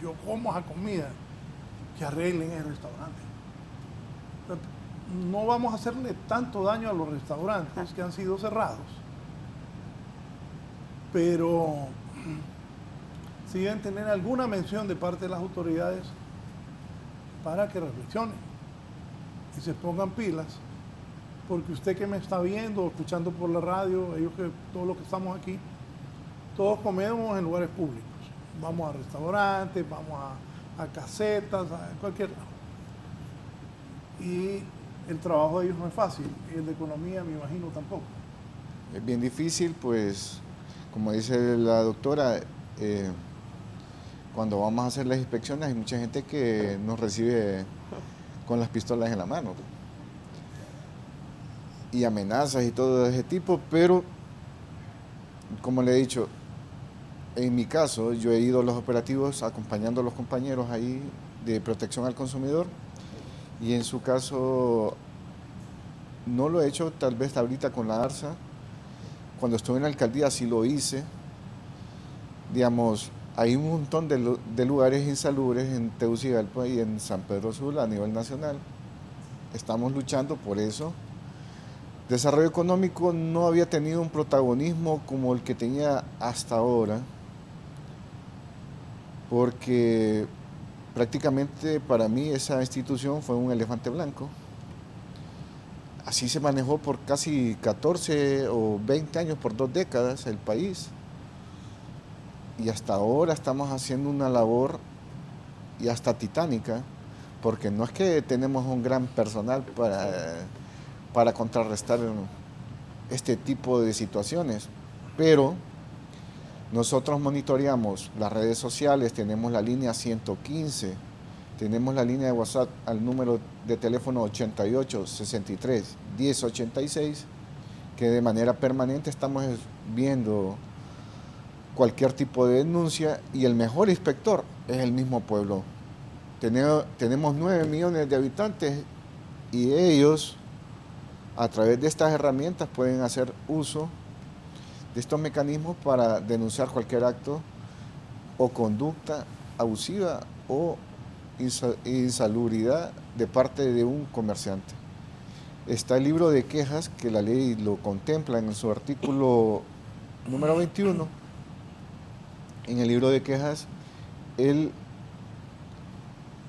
yo como esa comida, que arreglen el restaurante. No vamos a hacerle tanto daño a los restaurantes que han sido cerrados, pero sí deben tener alguna mención de parte de las autoridades para que reflexionen y se pongan pilas, porque usted que me está viendo, escuchando por la radio, ellos que todos los que estamos aquí, todos comemos en lugares públicos. Vamos a restaurantes, vamos a casetas, a cualquier lado. Y el trabajo de ellos no es fácil, y el de economía me imagino tampoco. Es bien difícil, pues, como dice la doctora, cuando vamos a hacer las inspecciones hay mucha gente que nos recibe con las pistolas en la mano y amenazas y todo ese tipo, pero como le he dicho, en mi caso yo he ido a los operativos acompañando a los compañeros ahí de protección al consumidor, y en su caso no lo he hecho tal vez ahorita con la ARSA. Cuando estuve en la alcaldía sí lo hice. Digamos, hay un montón de lugares insalubres en Tegucigalpa y en San Pedro Sula a nivel nacional. Estamos luchando por eso. Desarrollo económico no había tenido un protagonismo como el que tenía hasta ahora, porque prácticamente para mí esa institución fue un elefante blanco. Así se manejó por casi 14 o 20 años, por 2 décadas el país. Y hasta ahora estamos haciendo una labor y hasta titánica, porque no es que tenemos un gran personal para contrarrestar este tipo de situaciones, pero nosotros monitoreamos las redes sociales, tenemos la línea 115, tenemos la línea de WhatsApp al número de teléfono 88 63 10 86, que de manera permanente estamos viendo cualquier tipo de denuncia, y el mejor inspector es el mismo pueblo. Tenemos 9 millones de habitantes y ellos a través de estas herramientas pueden hacer uso de estos mecanismos para denunciar cualquier acto o conducta abusiva o insalubridad de parte de un comerciante. Está el libro de quejas, que la ley lo contempla en su artículo número 21. En el libro de quejas,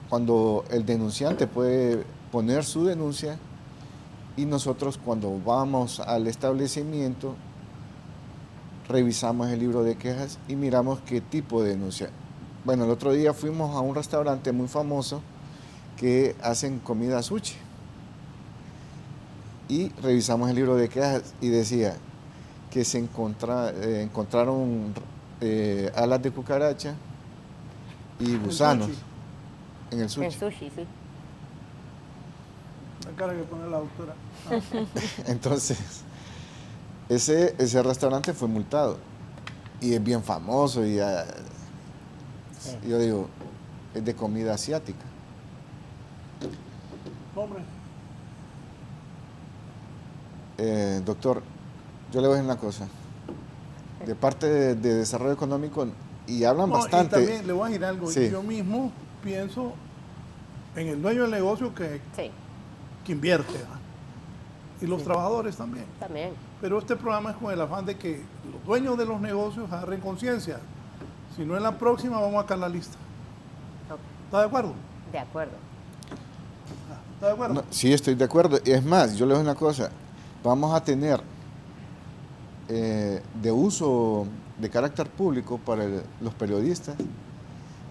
cuando el denunciante puede poner su denuncia, y nosotros cuando vamos al establecimiento revisamos el libro de quejas y miramos qué tipo de denuncia. Bueno, el otro día fuimos a un restaurante muy famoso que hacen comida sushi y revisamos el libro de quejas y decía que se encontraron alas de cucaracha y gusanos en el sushi. En sushi, sí. La cara que pone la doctora. Entonces, ese restaurante fue multado y es bien famoso y yo digo, es de comida asiática. Hombre. Doctor, yo le voy a decir una cosa. De parte de desarrollo económico, y hablan bastante. Y también le voy a decir algo. Sí. Yo mismo pienso en el dueño del negocio que invierte. ¿verdad? y los trabajadores también. También. Pero este programa es con el afán de que los dueños de los negocios agarren conciencia. Si no, en la próxima vamos a sacar la lista. Ok. ¿Está de acuerdo? De acuerdo. ¿Está de acuerdo? No, sí, estoy de acuerdo. Es más, yo les digo una cosa. Vamos a tener de uso de carácter público para los periodistas,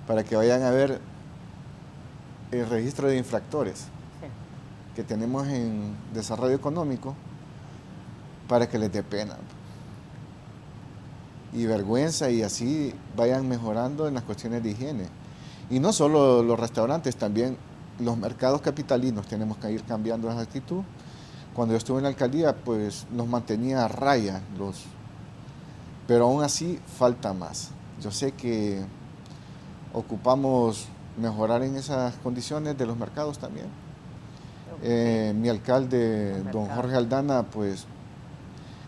para que vayan a ver el registro de infractores que tenemos en desarrollo económico, para que les dé pena y vergüenza, y así vayan mejorando en las cuestiones de higiene. Y no solo los restaurantes, también los mercados capitalinos tenemos que ir cambiando esa actitud. Cuando yo estuve en la alcaldía, pues nos mantenía a raya, pero aún así falta más. Yo sé que ocupamos mejorar en esas condiciones de los mercados también. Mi alcalde, don Jorge Aldana, pues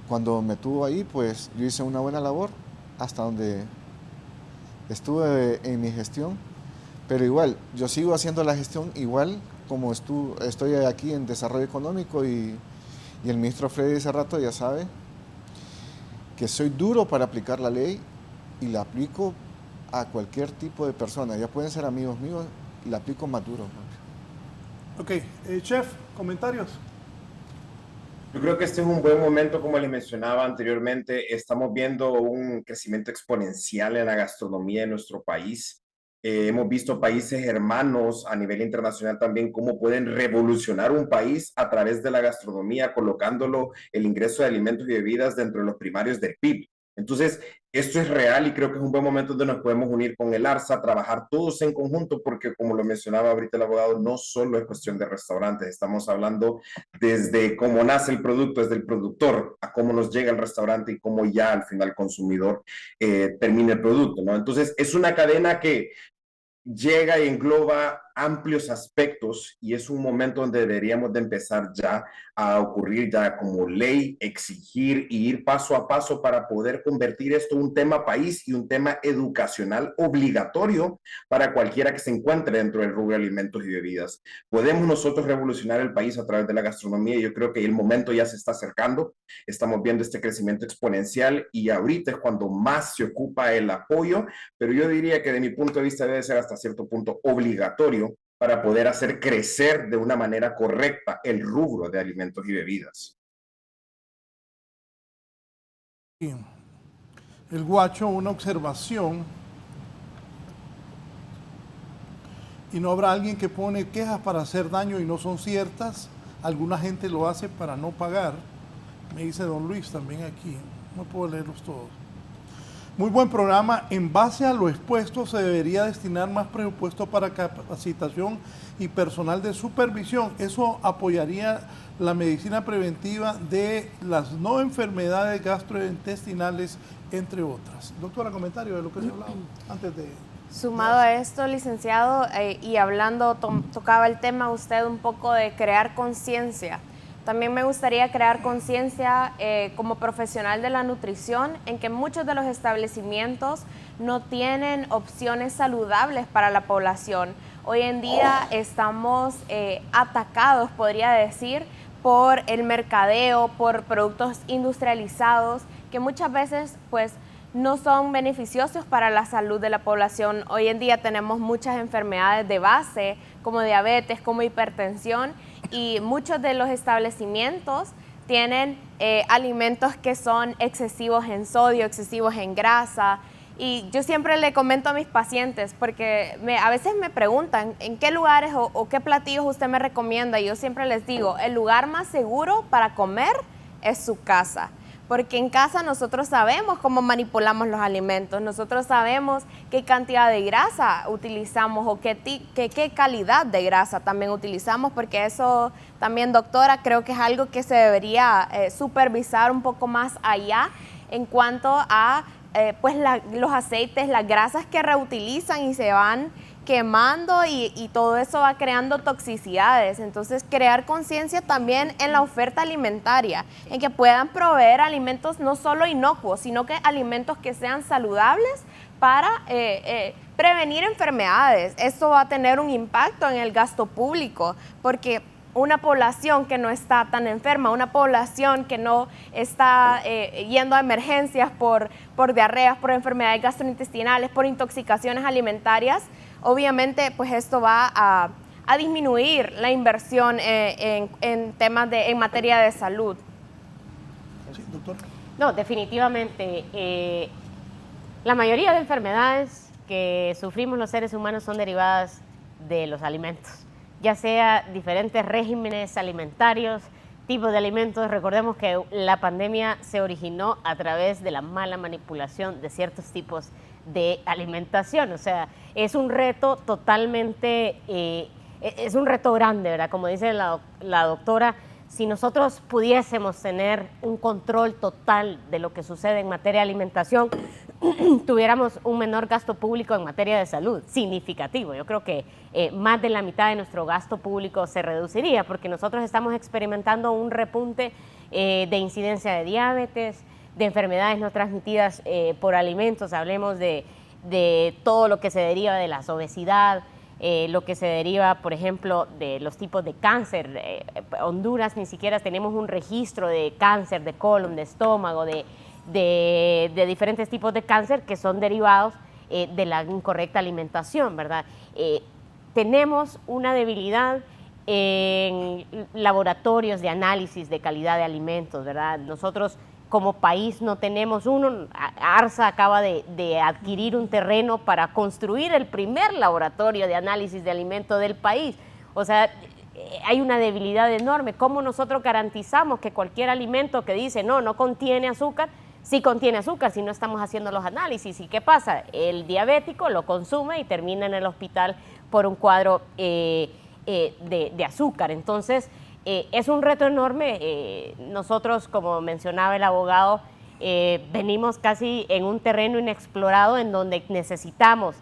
cuando me tuvo ahí, pues yo hice una buena labor hasta donde estuve en mi gestión, pero igual, yo sigo haciendo la gestión igual como estoy aquí en desarrollo económico, y el ministro Freddy hace rato ya sabe que soy duro para aplicar la ley y la aplico a cualquier tipo de persona. Ya pueden ser amigos míos, la aplico más duro. Ok, chef, comentarios. Yo creo que este es un buen momento, como les mencionaba anteriormente. Estamos viendo un crecimiento exponencial en la gastronomía de nuestro país. Hemos visto países hermanos a nivel internacional también cómo pueden revolucionar un país a través de la gastronomía, colocándolo el ingreso de alimentos y bebidas dentro de los primarios del PIB. Entonces, esto es real y creo que es un buen momento donde nos podemos unir con el ARSA, trabajar todos en conjunto, porque como lo mencionaba ahorita el abogado, no solo es cuestión de restaurantes, estamos hablando desde cómo nace el producto, desde el productor, a cómo nos llega el restaurante y cómo ya al final el consumidor termina el producto, ¿no? Entonces, es una cadena que llega y engloba amplios aspectos, y es un momento donde deberíamos de empezar ya a ocurrir ya como ley, exigir y ir paso a paso para poder convertir esto en un tema país y un tema educacional obligatorio para cualquiera que se encuentre dentro del rubro de alimentos y bebidas. Podemos nosotros revolucionar el país a través de la gastronomía, y yo creo que el momento ya se está acercando. Estamos viendo este crecimiento exponencial y ahorita es cuando más se ocupa el apoyo, pero yo diría que de mi punto de vista debe ser hasta cierto punto obligatorio para poder hacer crecer de una manera correcta el rubro de alimentos y bebidas. El Guacho, una observación. Y no habrá alguien que pone quejas para hacer daño y no son ciertas. Alguna gente lo hace para no pagar. Me dice don Luis también aquí. No puedo leerlos todos. Muy buen programa. En base a lo expuesto, se debería destinar más presupuesto para capacitación y personal de supervisión. Eso apoyaría la medicina preventiva de las no enfermedades gastrointestinales, entre otras. Doctora, comentario de lo que se ha hablado antes de... Sumado a esto, licenciado, y hablando, tocaba el tema usted un poco de crear conciencia. También me gustaría crear conciencia como profesional de la nutrición en que muchos de los establecimientos no tienen opciones saludables para la población. Hoy en día estamos atacados, podría decir, por el mercadeo, por productos industrializados que muchas veces pues no son beneficiosos para la salud de la población. Hoy en día tenemos muchas enfermedades de base como diabetes, como hipertensión, y muchos de los establecimientos tienen alimentos que son excesivos en sodio, excesivos en grasa. Y yo siempre le comento a mis pacientes, porque a veces me preguntan en qué lugares o qué platillos usted me recomienda, y yo siempre les digo, el lugar más seguro para comer es su casa. Porque en casa nosotros sabemos cómo manipulamos los alimentos, nosotros sabemos qué cantidad de grasa utilizamos o qué calidad de grasa también utilizamos, porque eso también, doctora, creo que es algo que se debería supervisar un poco más allá en cuanto a pues los aceites, las grasas que reutilizan y se van quemando, y todo eso va creando toxicidades. Entonces, crear conciencia también en la oferta alimentaria, en que puedan proveer alimentos no solo inocuos, sino que alimentos que sean saludables para prevenir enfermedades. Esto va a tener un impacto en el gasto público, porque una población que no está tan enferma, una población que no está yendo a emergencias por diarreas, por enfermedades gastrointestinales, por intoxicaciones alimentarias, obviamente pues esto va a disminuir la inversión en temas en materia de salud. Sí, doctor. No, definitivamente. La mayoría de enfermedades que sufrimos los seres humanos son derivadas de los alimentos, ya sea diferentes regímenes alimentarios, tipos de alimentos. Recordemos que la pandemia se originó a través de la mala manipulación de ciertos tipos de alimentación. O sea, es un reto totalmente, es un reto grande, ¿verdad? Como dice la doctora, si nosotros pudiésemos tener un control total de lo que sucede en materia de alimentación, tuviéramos un menor gasto público en materia de salud, significativo. Yo creo que más de la mitad de nuestro gasto público se reduciría, porque nosotros estamos experimentando un repunte de incidencia de diabetes, de enfermedades no transmitidas por alimentos. Hablemos de todo lo que se deriva de la obesidad, lo que se deriva, por ejemplo, de los tipos de cáncer. Honduras ni siquiera tenemos un registro de cáncer de colon, de estómago, de diferentes tipos de cáncer que son derivados de la incorrecta alimentación, ¿verdad? Tenemos una debilidad en laboratorios de análisis de calidad de alimentos, ¿verdad? Nosotros como país no tenemos uno. ARSA acaba de adquirir un terreno para construir el primer laboratorio de análisis de alimentos del país. O sea, hay una debilidad enorme. ¿Cómo nosotros garantizamos que cualquier alimento que dice no contiene azúcar, sí contiene azúcar si no estamos haciendo los análisis? ¿Y qué pasa? El diabético lo consume y termina en el hospital por un cuadro de azúcar. Entonces, es un reto enorme. Nosotros, como mencionaba el abogado, venimos casi en un terreno inexplorado en donde necesitamos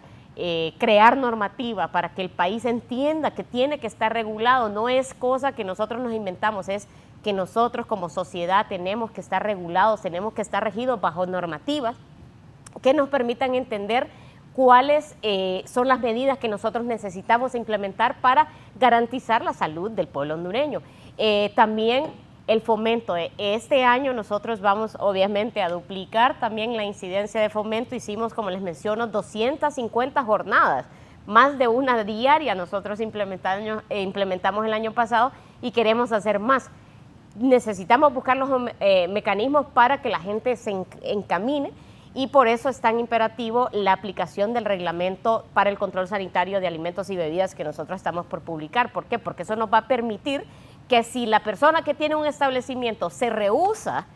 crear normativa para que el país entienda que tiene que estar regulado. No es cosa que nosotros nos inventamos, es que nosotros como sociedad tenemos que estar regulados, tenemos que estar regidos bajo normativas que nos permitan entender cuáles son las medidas que nosotros necesitamos implementar para garantizar la salud del pueblo hondureño. También el fomento. Este año nosotros vamos obviamente a duplicar también la incidencia de fomento. Hicimos, como les menciono, 250 jornadas, más de una diaria nosotros implementamos el año pasado y queremos hacer más. Necesitamos buscar los mecanismos para que la gente se encamine, y por eso es tan imperativo la aplicación del reglamento para el control sanitario de alimentos y bebidas que nosotros estamos por publicar. ¿Por qué? Porque eso nos va a permitir que si la persona que tiene un establecimiento se rehúsa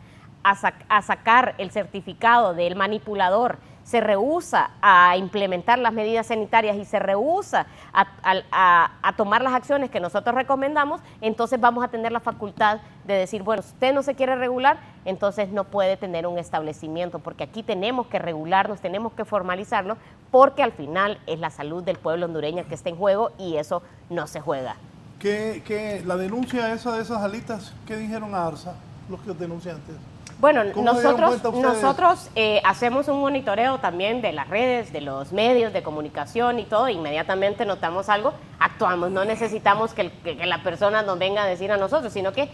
a sacar el certificado del manipulador, se rehúsa a implementar las medidas sanitarias y se rehúsa a tomar las acciones que nosotros recomendamos, entonces vamos a tener la facultad de decir, bueno, si usted no se quiere regular, entonces no puede tener un establecimiento, porque aquí tenemos que regularnos, tenemos que formalizarlo, porque al final es la salud del pueblo hondureño que está en juego y eso no se juega. ¿Qué la denuncia esa de esas alitas, qué dijeron a ARSA, los que denunciantes? Bueno, nosotros hacemos un monitoreo también de las redes, de los medios de comunicación y todo. Inmediatamente notamos algo, actuamos. No necesitamos que la persona nos venga a decir a nosotros, sino que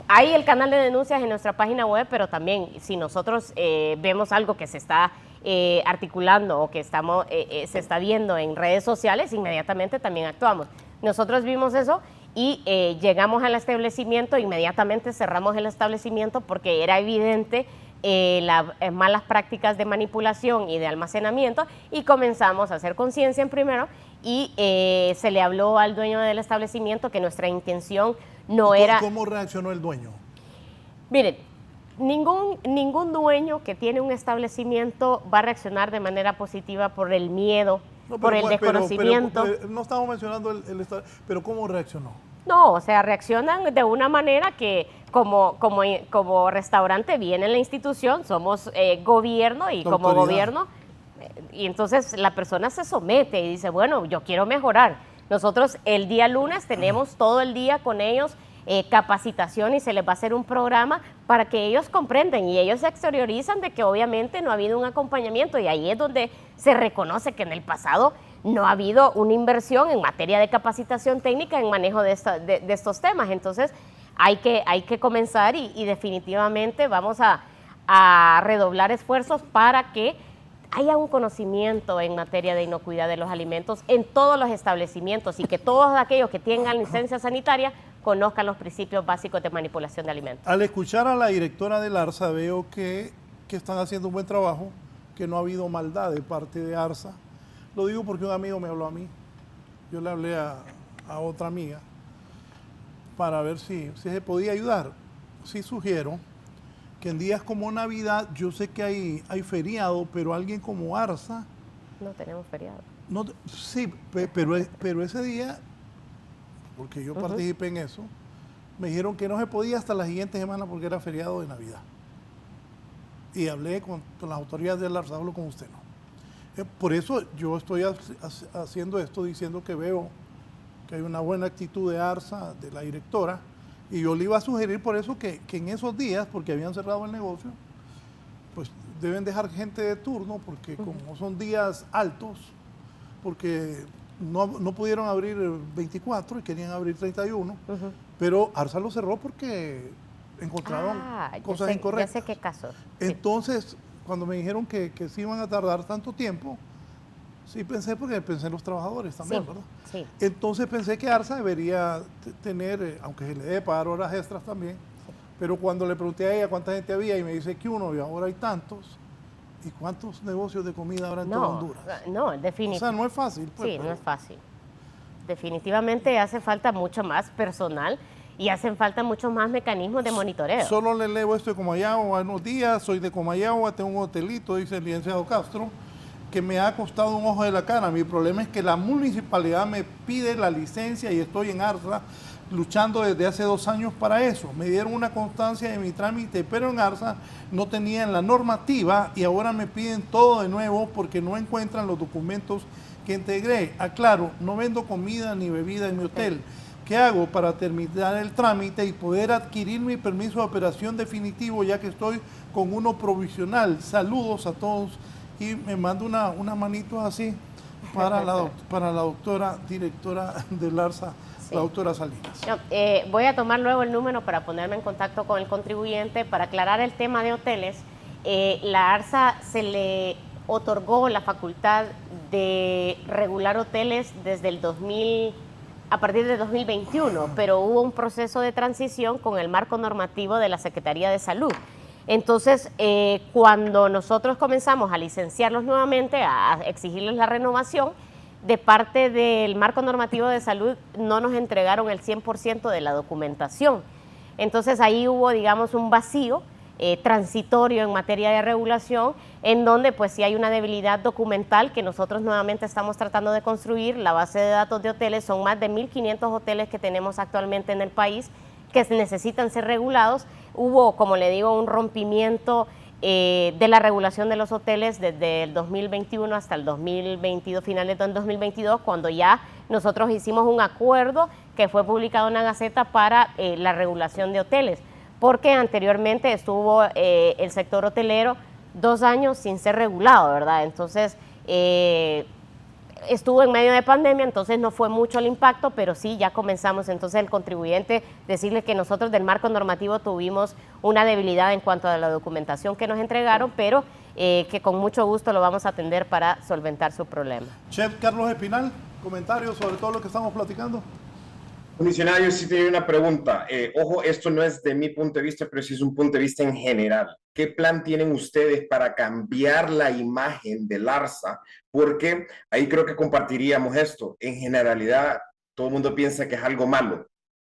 hay el canal de denuncias en nuestra página web, pero también si nosotros vemos algo que se está articulando o que se está viendo en redes sociales, inmediatamente también actuamos. Nosotros vimos eso y llegamos al establecimiento, inmediatamente cerramos el establecimiento porque era evidente las malas prácticas de manipulación y de almacenamiento, y comenzamos a hacer conciencia en primero y se le habló al dueño del establecimiento que nuestra intención no era... ¿Cómo reaccionó el dueño? Miren, ningún dueño que tiene un establecimiento va a reaccionar de manera positiva por el miedo, por el desconocimiento. Pero no estamos mencionando pero ¿cómo reaccionó? No, o sea, reaccionan de una manera que como restaurante viene la institución, somos gobierno y como gobierno, y entonces la persona se somete y dice, bueno, yo quiero mejorar. Nosotros el día lunes tenemos todo el día con ellos capacitación y se les va a hacer un programa para que ellos comprendan y ellos se exteriorizan de que obviamente no ha habido un acompañamiento, y ahí es donde se reconoce que en el pasado no ha habido una inversión en materia de capacitación técnica en manejo de estos temas. Entonces, hay que comenzar y definitivamente vamos a redoblar esfuerzos para que haya un conocimiento en materia de inocuidad de los alimentos en todos los establecimientos y que todos aquellos que tengan licencia sanitaria conozcan los principios básicos de manipulación de alimentos. Al escuchar a la directora del ARSA veo que están haciendo un buen trabajo, que no ha habido maldad de parte de ARSA. Lo digo porque un amigo me habló a mí, yo le hablé a otra amiga para ver si se podía ayudar. Sí sugiero que en días como Navidad, yo sé que hay feriado, pero alguien como ARSA... No tenemos feriado. No, sí, pero ese día, porque yo participé en eso, me dijeron que no se podía hasta la siguiente semana porque era feriado de Navidad. Y hablé con las autoridades del ARSA, hablo con usted, ¿no? Por eso yo estoy haciendo esto, diciendo que veo que hay una buena actitud de ARSA, de la directora, y yo le iba a sugerir por eso que en esos días, porque habían cerrado el negocio, pues deben dejar gente de turno, porque como son días altos, porque no pudieron abrir 24 y querían abrir 31, pero ARSA lo cerró porque encontraron cosas incorrectas. Ya sé qué caso. Entonces, cuando me dijeron que se iban a tardar tanto tiempo, sí pensé, porque pensé en los trabajadores también, ¿verdad? Sí. Entonces pensé que ARSA debería tener, aunque se le dé pagar horas extras también, pero cuando le pregunté a ella cuánta gente había y me dice que uno y ahora hay tantos, ¿y cuántos negocios de comida habrá en toda Honduras? No, definitivamente. O sea, no es fácil. Pues, sí, no es fácil. Definitivamente hace falta mucho más personal y hacen falta muchos más mecanismos de monitoreo. Solo le leo esto de Comayagua. Buenos días, soy de Comayagua, tengo un hotelito, dice el licenciado Castro, que me ha costado un ojo de la cara. Mi problema es que la municipalidad me pide la licencia y estoy en ARSA luchando desde hace 2 años para eso. Me dieron una constancia de mi trámite, pero en ARSA no tenían la normativa y ahora me piden todo de nuevo porque no encuentran los documentos que integré. Aclaro, no vendo comida ni bebida en mi hotel. ¿Qué hago para terminar el trámite y poder adquirir mi permiso de operación definitivo, ya que estoy con uno provisional? Saludos a todos. Y me manda una manito así para la doctora directora del ARSA, la doctora Salinas. Voy a tomar luego el número para ponerme en contacto con el contribuyente para aclarar el tema de hoteles. La ARSA se le otorgó la facultad de regular hoteles desde a partir de 2021, pero hubo un proceso de transición con el marco normativo de la Secretaría de Salud. Entonces, cuando nosotros comenzamos a licenciarlos nuevamente, a exigirles la renovación, de parte del marco normativo de salud no nos entregaron el 100% de la documentación. Entonces, ahí hubo, digamos, un vacío transitorio en materia de regulación, en donde pues sí hay una debilidad documental que nosotros nuevamente estamos tratando de construir. La base de datos de hoteles son más de 1.500 hoteles que tenemos actualmente en el país que necesitan ser regulados. Hubo, como le digo, un rompimiento de la regulación de los hoteles desde el 2021 hasta el 2022, finales del 2022, cuando ya nosotros hicimos un acuerdo que fue publicado en la Gaceta para la regulación de hoteles, porque anteriormente estuvo el sector hotelero 2 años sin ser regulado, ¿verdad? Entonces, estuvo en medio de pandemia, entonces no fue mucho el impacto, pero sí ya comenzamos. Entonces el contribuyente, decirle que nosotros del marco normativo tuvimos una debilidad en cuanto a la documentación que nos entregaron, pero que con mucho gusto lo vamos a atender para solventar su problema. Chef Carlos Espinal, comentarios sobre todo lo que estamos platicando. Comisionado, sí tenía una pregunta. Ojo, esto no es de mi punto de vista, pero sí es un punto de vista en general. ¿Qué plan tienen ustedes para cambiar la imagen del ARSA? Porque ahí creo que compartiríamos esto. En generalidad, todo el mundo piensa que es algo malo,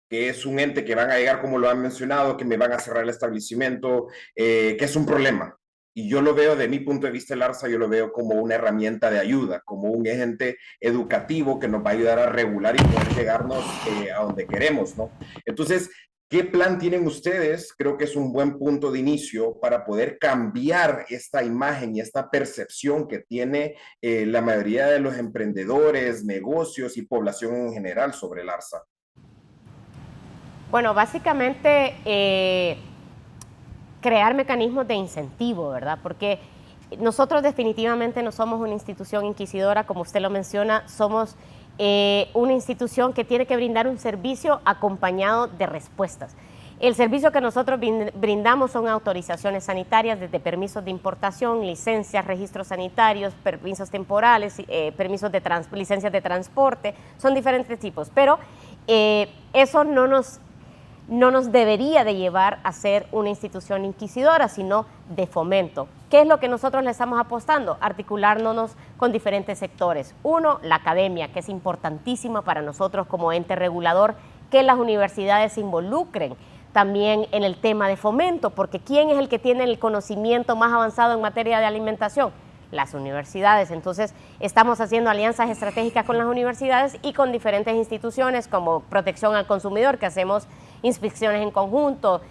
que es un ente que van a llegar, como lo han mencionado, que me van a cerrar el establecimiento, que es un problema. Y yo lo veo, de mi punto de vista, el ARSA, yo lo veo como una herramienta de ayuda, como un ente educativo que nos va a ayudar a regular y poder llegarnos a donde queremos, ¿no? Entonces, ¿qué plan tienen ustedes? Creo que es un buen punto de inicio para poder cambiar esta imagen y esta percepción que tiene la mayoría de los emprendedores, negocios y población en general sobre el ARSA. Bueno, básicamente crear mecanismos de incentivo, ¿verdad? Porque nosotros definitivamente no somos una institución inquisidora, como usted lo menciona, somos una institución que tiene que brindar un servicio acompañado de respuestas. El servicio que nosotros brindamos son autorizaciones sanitarias, desde permisos de importación, licencias, registros sanitarios, permisos temporales, licencias de transporte, son diferentes tipos, pero eso no nos debería de llevar a ser una institución inquisidora, sino de fomento. ¿Qué es lo que nosotros le estamos apostando? Articulándonos con diferentes sectores. Uno, la academia, que es importantísima para nosotros como ente regulador, que las universidades se involucren también en el tema de fomento, porque ¿quién es el que tiene el conocimiento más avanzado en materia de alimentación? Las universidades. Entonces, estamos haciendo alianzas estratégicas con las universidades y con diferentes instituciones como Protección al Consumidor, que hacemos inspecciones en conjunto,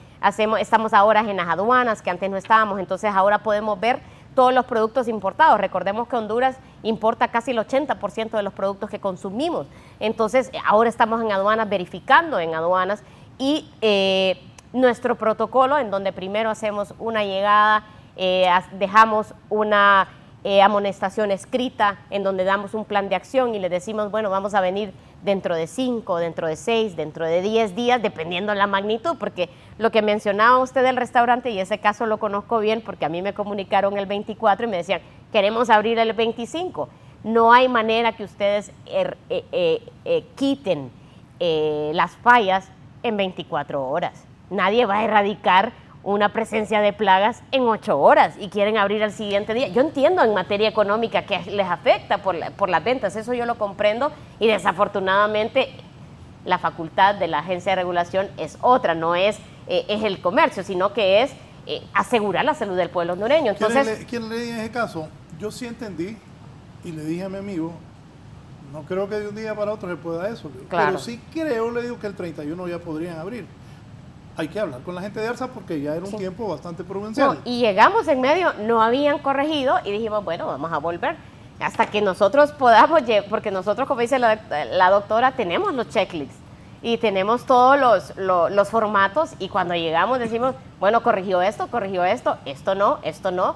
estamos ahora en las aduanas, que antes no estábamos, entonces ahora podemos ver todos los productos importados. Recordemos que Honduras importa casi el 80% de los productos que consumimos. Entonces, ahora estamos en aduanas, verificando en aduanas, y nuestro protocolo, en donde primero hacemos una llegada, dejamos una amonestación escrita, en donde damos un plan de acción y le decimos, bueno, vamos a venir dentro de 5, dentro de 6, dentro de 10 días, dependiendo de la magnitud, porque lo que mencionaba usted del restaurante, y ese caso lo conozco bien, porque a mí me comunicaron el 24 y me decían, queremos abrir el 25. No hay manera que ustedes quiten las fallas en 24 horas. Nadie va a erradicar una presencia de plagas en 8 horas y quieren abrir al siguiente día. Yo entiendo en materia económica que les afecta por las ventas, eso yo lo comprendo, y desafortunadamente la facultad de la agencia de regulación es otra, no es el comercio, sino que es asegurar la salud del pueblo hondureño. Entonces, ¿Quién le dije en ese caso? Yo sí entendí y le dije a mi amigo, no creo que de un día para otro se pueda eso, claro, pero sí creo, le digo, que el 31 ya podrían abrir. Hay que hablar con la gente de ARSA porque ya era un tiempo bastante prudencial. No, y llegamos en medio, no habían corregido y dijimos, bueno, vamos a volver hasta que nosotros podamos, porque nosotros, como dice la doctora, tenemos los checklists y tenemos todos los formatos, y cuando llegamos decimos, bueno, corrigió esto, esto no,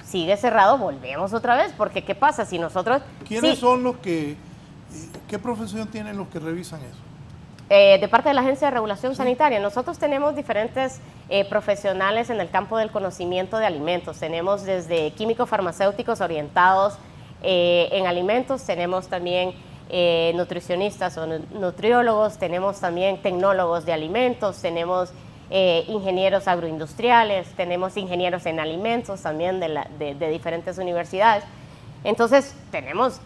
sigue cerrado, volvemos otra vez, porque ¿qué pasa si nosotros... ¿Quiénes son los que, qué profesión tienen los que revisan eso? De parte de la Agencia de Regulación Sanitaria, nosotros tenemos diferentes profesionales en el campo del conocimiento de alimentos. Tenemos desde químicos farmacéuticos orientados en alimentos, tenemos también nutricionistas o nutriólogos, tenemos también tecnólogos de alimentos, tenemos ingenieros agroindustriales, tenemos ingenieros en alimentos también de diferentes universidades. Entonces, tenemos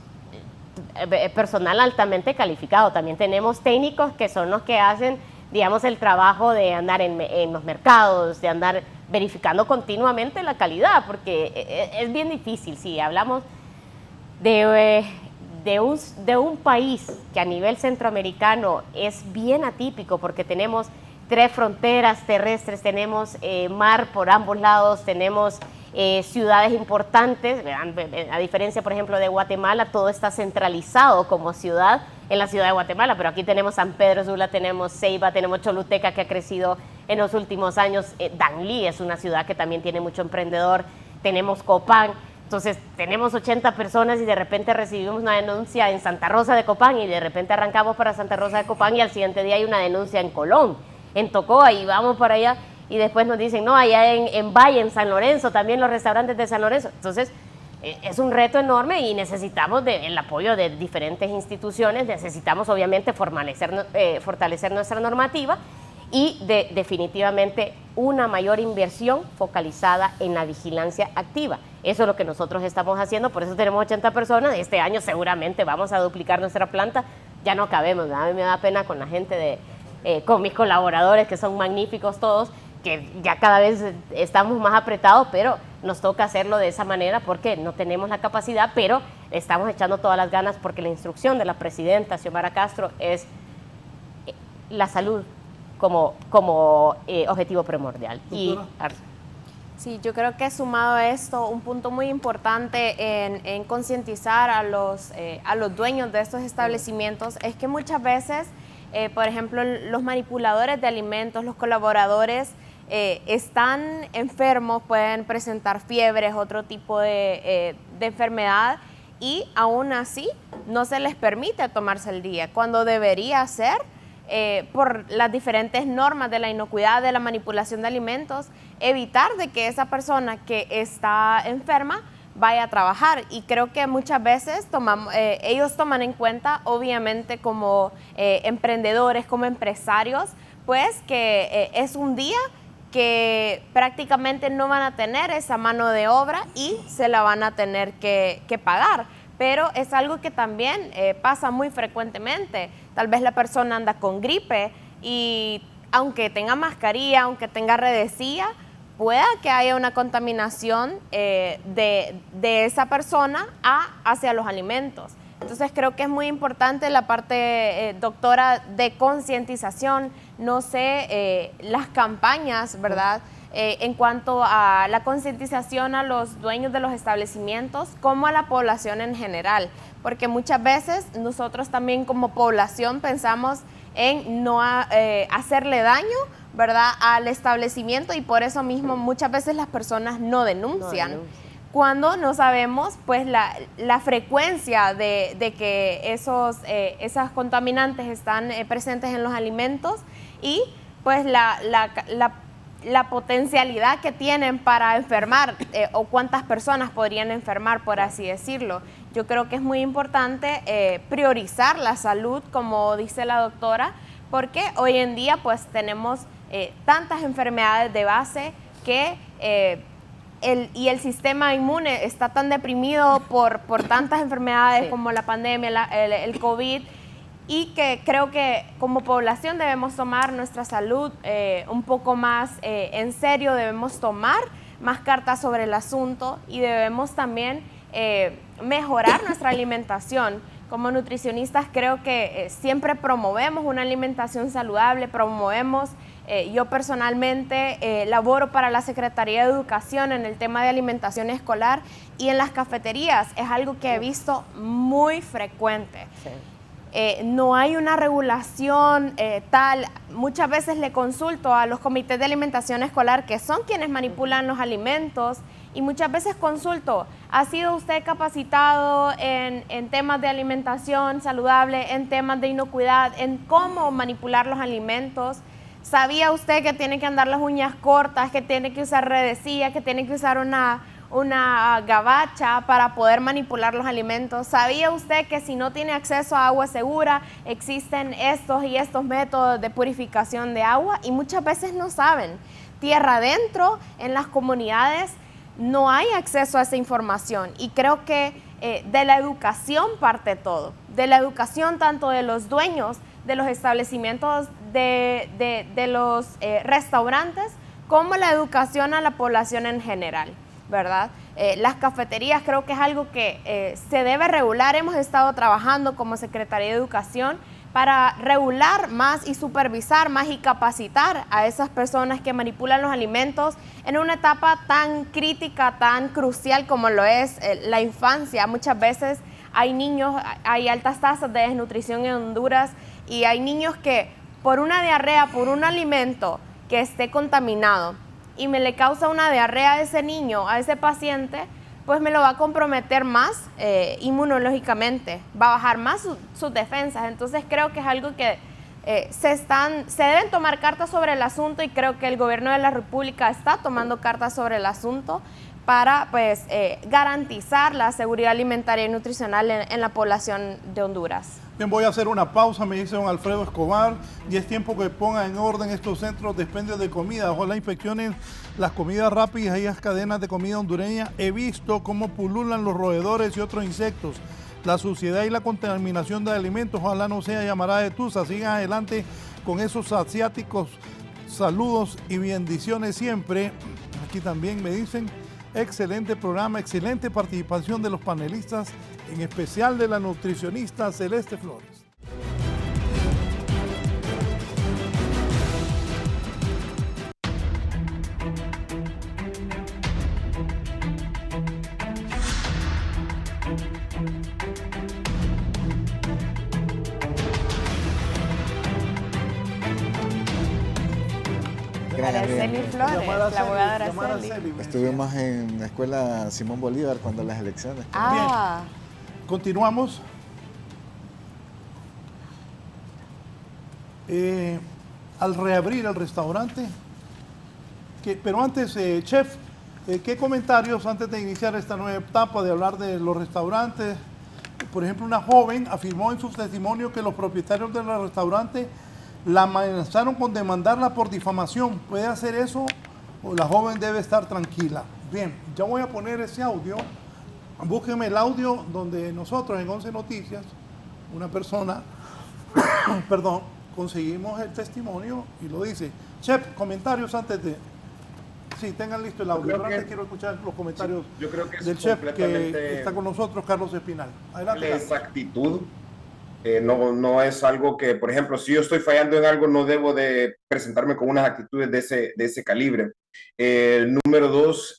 personal altamente calificado. También tenemos técnicos que son los que hacen, digamos, el trabajo de andar en los mercados, de andar verificando continuamente la calidad, porque es bien difícil. Si hablamos de un país que a nivel centroamericano es bien atípico, porque tenemos 3 fronteras terrestres, tenemos mar por ambos lados, tenemos ciudades importantes, a diferencia, por ejemplo, de Guatemala, todo está centralizado como ciudad en la ciudad de Guatemala, pero aquí tenemos San Pedro Sula, tenemos Ceiba, tenemos Choluteca, que ha crecido en los últimos años, Danlí es una ciudad que también tiene mucho emprendedor, tenemos Copán. Entonces, tenemos 80 personas y de repente recibimos una denuncia en Santa Rosa de Copán, y de repente arrancamos para Santa Rosa de Copán y al siguiente día hay una denuncia en Colón, en Tocoa, y vamos para allá. Y después nos dicen, no, allá en Valle, en San Lorenzo, también los restaurantes de San Lorenzo. Entonces, es un reto enorme y necesitamos el apoyo de diferentes instituciones, necesitamos obviamente fortalecer nuestra normativa y definitivamente una mayor inversión focalizada en la vigilancia activa. Eso es lo que nosotros estamos haciendo, por eso tenemos 80 personas. Este año seguramente vamos a duplicar nuestra planta, ya no cabemos, a mí me da pena con la gente con mis colaboradores, que son magníficos todos, que ya cada vez estamos más apretados, pero nos toca hacerlo de esa manera porque no tenemos la capacidad, pero estamos echando todas las ganas porque la instrucción de la presidenta Xiomara Castro es la salud como objetivo primordial. Y, sí, yo creo que sumado a esto, un punto muy importante en concientizar a los dueños de estos establecimientos es que muchas veces, por ejemplo, los manipuladores de alimentos, los colaboradores, están enfermos, pueden presentar fiebres, otro tipo de enfermedad, y aún así no se les permite tomarse el día, cuando debería ser, por las diferentes normas de la inocuidad, de la manipulación de alimentos, evitar de que esa persona que está enferma vaya a trabajar. Y creo que muchas veces ellos toman en cuenta, obviamente como emprendedores, como empresarios, pues que es un día que prácticamente no van a tener esa mano de obra y se la van a tener que pagar. Pero es algo que también pasa muy frecuentemente. Tal vez la persona anda con gripe y aunque tenga mascarilla, aunque tenga redecilla, pueda que haya una contaminación de esa persona hacia los alimentos. Entonces creo que es muy importante la parte, doctora, de concientización, no sé, las campañas, ¿verdad? En cuanto a la concientización a los dueños de los establecimientos como a la población en general, porque muchas veces nosotros también como población pensamos en no hacerle daño, ¿verdad?, al establecimiento, y por eso mismo muchas veces las personas no denuncian. Cuando no sabemos pues la frecuencia de que esas contaminantes están presentes en los alimentos y pues la potencialidad que tienen para enfermar o cuántas personas podrían enfermar, por así decirlo. Yo creo que es muy importante priorizar la salud, como dice la doctora, porque hoy en día pues tenemos tantas enfermedades de base que el sistema inmune está tan deprimido por tantas enfermedades como la pandemia, el COVID, y que creo que como población debemos tomar nuestra salud un poco más en serio, debemos tomar más cartas sobre el asunto y debemos también mejorar nuestra alimentación. Como nutricionistas creo que siempre promovemos una alimentación saludable, promovemos, yo personalmente laboro para la Secretaría de Educación en el tema de alimentación escolar, y en las cafeterías es algo que he visto muy frecuente. Sí. No hay una regulación tal. Muchas veces le consulto a los comités de alimentación escolar, que son quienes manipulan los alimentos, y muchas veces consulto, ¿ha sido usted capacitado en temas de alimentación saludable, en temas de inocuidad, en cómo manipular los alimentos? ¿Sabía usted que tiene que andar las uñas cortas, que tiene que usar redecilla, que tiene que usar una gabacha para poder manipular los alimentos? ¿Sabía usted que si no tiene acceso a agua segura, existen estos y estos métodos de purificación de agua? Y muchas veces no saben. Tierra adentro, en las comunidades, no hay acceso a esa información, y creo que de la educación parte todo, de la educación tanto de los dueños de los establecimientos, de los restaurantes, como la educación a la población en general, ¿verdad? Las cafeterías creo que es algo que se debe regular. Hemos estado trabajando como Secretaría de Educación para regular más y supervisar más y capacitar a esas personas que manipulan los alimentos en una etapa tan crítica, tan crucial como lo es la infancia. Muchas veces hay niños, hay altas tasas de desnutrición en Honduras, y hay niños que por una diarrea, por un alimento que esté contaminado, y me le causa una diarrea a ese niño, a ese paciente, pues me lo va a comprometer más inmunológicamente, va a bajar más sus defensas. Entonces creo que es algo que se deben tomar cartas sobre el asunto, y creo que el gobierno de la República está tomando cartas sobre el asunto para pues garantizar la seguridad alimentaria y nutricional en la población de Honduras. Bien, voy a hacer una pausa, me dice don Alfredo Escobar, y es tiempo que pongan en orden estos centros de expendio de comida. Ojalá inspeccionen las comidas rápidas y las cadenas de comida hondureña. He visto cómo pululan los roedores y otros insectos. La suciedad y la contaminación de alimentos, ojalá no sea llamarada de tusa. Sigan adelante con esos asiáticos. Saludos y bendiciones siempre. Aquí también me dicen, excelente programa, excelente participación de los panelistas, en especial de la nutricionista Celeste Flores. Araceli Flores, la abogada Llamar a Araceli. Araceli, me Estuvimos en la escuela Simón Bolívar cuando las elecciones. Ah, Continuamos. Al reabrir el restaurante, pero antes, chef, ¿qué comentarios antes de iniciar esta nueva etapa de hablar de los restaurantes? Por ejemplo, una joven afirmó en su testimonio que los propietarios del restaurante la amenazaron con demandarla por difamación. ¿Puede hacer eso o la joven debe estar tranquila? Bien, ya voy a poner ese audio. Búsquenme el audio donde nosotros en 11 Noticias, una persona, perdón, conseguimos el testimonio y lo dice. Chef, comentarios antes de... Sí, tengan listo el audio. Pero antes quiero escuchar los comentarios yo creo que es del chef completamente que está con nosotros, Carlos Espinal. Adelante. Carlos. esa actitud. No es algo que, por ejemplo, si yo estoy fallando en algo, no debo de presentarme con unas actitudes de ese calibre. Número dos,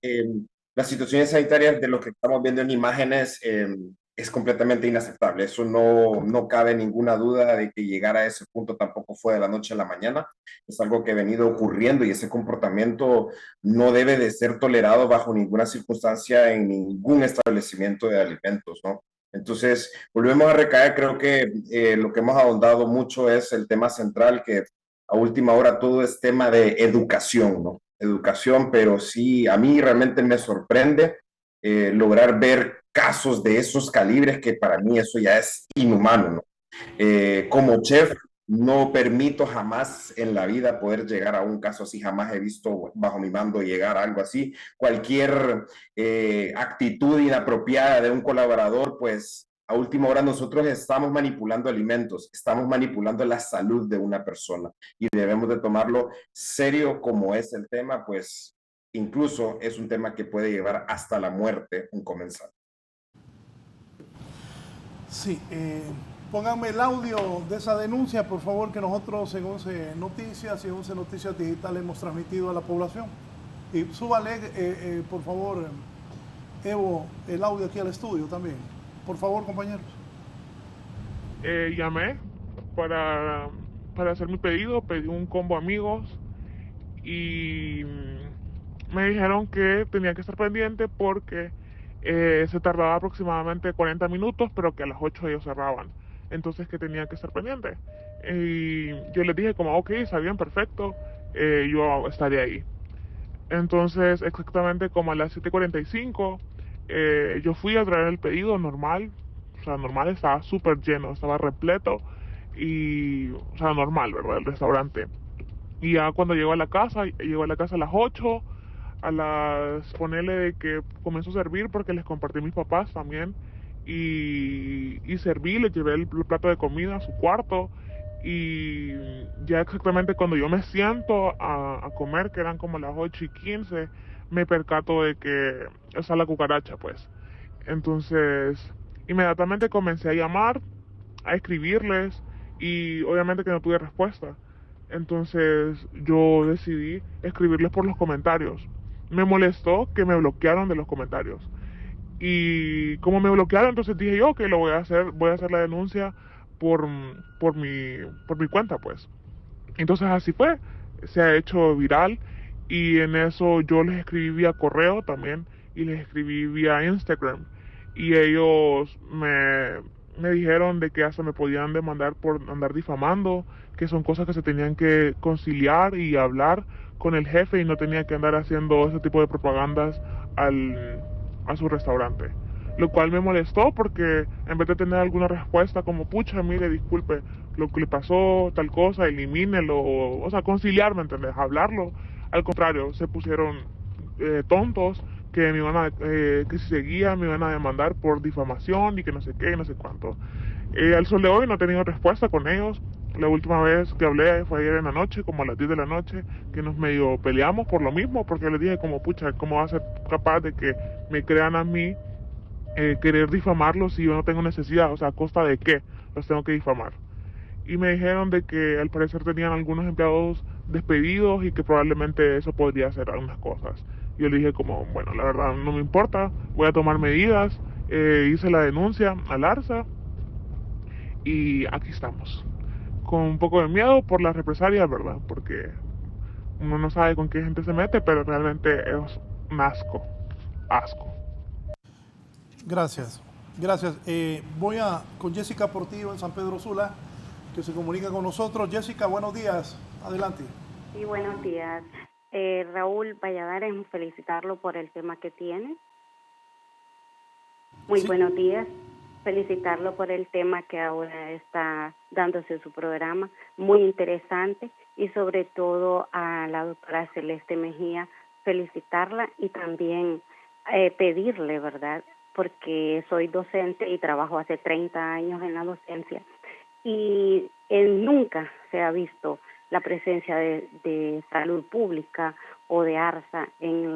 las situaciones sanitarias de lo que estamos viendo en imágenes es completamente inaceptable. Eso no cabe ninguna duda de que llegar a ese punto tampoco fue de la noche a la mañana. Es algo que ha venido ocurriendo y ese comportamiento no debe de ser tolerado bajo ninguna circunstancia en ningún establecimiento de alimentos, ¿no? Entonces, volvemos a recaer, creo que lo que hemos ahondado mucho es el tema central, que a última hora todo es tema de educación, ¿no? Educación, pero sí, a mí realmente me sorprende lograr ver casos de esos calibres, que para mí eso ya es inhumano, ¿no? Como chef, no permito jamás en la vida poder llegar a un caso así, jamás he visto bajo mi mando llegar a algo así. Cualquier actitud inapropiada de un colaborador, pues a última hora nosotros estamos manipulando alimentos, estamos manipulando la salud de una persona y debemos de tomarlo serio como es el tema, pues incluso es un tema que puede llevar hasta la muerte un comensal. Sí, pónganme el audio de esa denuncia, por favor, que nosotros en 11 Noticias y 11 Noticias Digitales hemos transmitido a la población. Y súbale, por favor, Evo, el audio aquí al estudio también. Por favor, compañeros. Llamé para hacer mi pedido, pedí un combo amigos y me dijeron que tenía que estar pendiente porque se tardaba aproximadamente 40 minutos, pero que a las 8 ellos cerraban. Entonces que tenía que estar pendiente. Y yo les dije como, ok, está bien, perfecto, yo estaré ahí. Entonces, exactamente como a las 7:45, yo fui a traer el pedido normal. O sea, normal, estaba súper lleno, estaba repleto. Y, o sea, normal, ¿verdad? El restaurante. Y ya cuando llego a la casa a las 8, ponerle de que comenzó a servir porque les compartí a mis papás también. Y serví, les llevé el plato de comida a su cuarto. Y ya exactamente cuando yo me siento a comer, que eran como las 8:15, me percato de que está la cucaracha, pues. Entonces, inmediatamente comencé a llamar, a escribirles, y obviamente que no tuve respuesta. Entonces, yo decidí escribirles por los comentarios. Me molestó que me bloquearon de los comentarios. Y como me bloquearon, entonces dije yo que lo voy a hacer la denuncia por mi cuenta, pues. Entonces así fue, se ha hecho viral y en eso yo les escribí vía correo también y les escribí vía Instagram y ellos me dijeron de que hasta me podían demandar por andar difamando, que son cosas que se tenían que conciliar y hablar con el jefe y no tenía que andar haciendo ese tipo de propagandas a su restaurante. Lo cual me molestó porque en vez de tener alguna respuesta como, pucha, mire, disculpe, lo que le pasó, tal cosa, elimínelo, o sea, conciliar, ¿me entendés? Hablarlo. Al contrario, se pusieron tontos, que que si seguía me iban a demandar por difamación y que no sé qué, no sé cuánto. Al sol de hoy no he tenido respuesta con ellos. La última vez que hablé fue ayer en la noche, como a las 10 de la noche, que nos medio peleamos por lo mismo, porque les dije como, pucha, ¿cómo va a ser capaz de que me crean a mí querer difamarlos si yo no tengo necesidad? O sea, ¿a costa de qué los tengo que difamar? Y me dijeron de que al parecer tenían algunos empleados despedidos y que probablemente eso podría hacer algunas cosas. Yo le dije como, bueno, la verdad no me importa, voy a tomar medidas, hice la denuncia al ARSA y aquí estamos. Con un poco de miedo por las represalias, ¿verdad? Porque Uno no sabe con qué gente se mete, pero realmente es un asco. Gracias. Gracias. Voy con Jessica Portillo en San Pedro Sula, que se comunica con nosotros. Jessica, buenos días. Adelante. Sí, buenos días. Raúl Valladares, felicitarlo por el tema que tiene. Muy buenos días. Felicitarlo por el tema que ahora está dándose su programa. Muy interesante. Y sobre todo a la doctora Celeste Mejía, felicitarla y también pedirle, ¿verdad?, porque soy docente y trabajo hace 30 años en la docencia y nunca se ha visto la presencia de salud pública o de ARSA en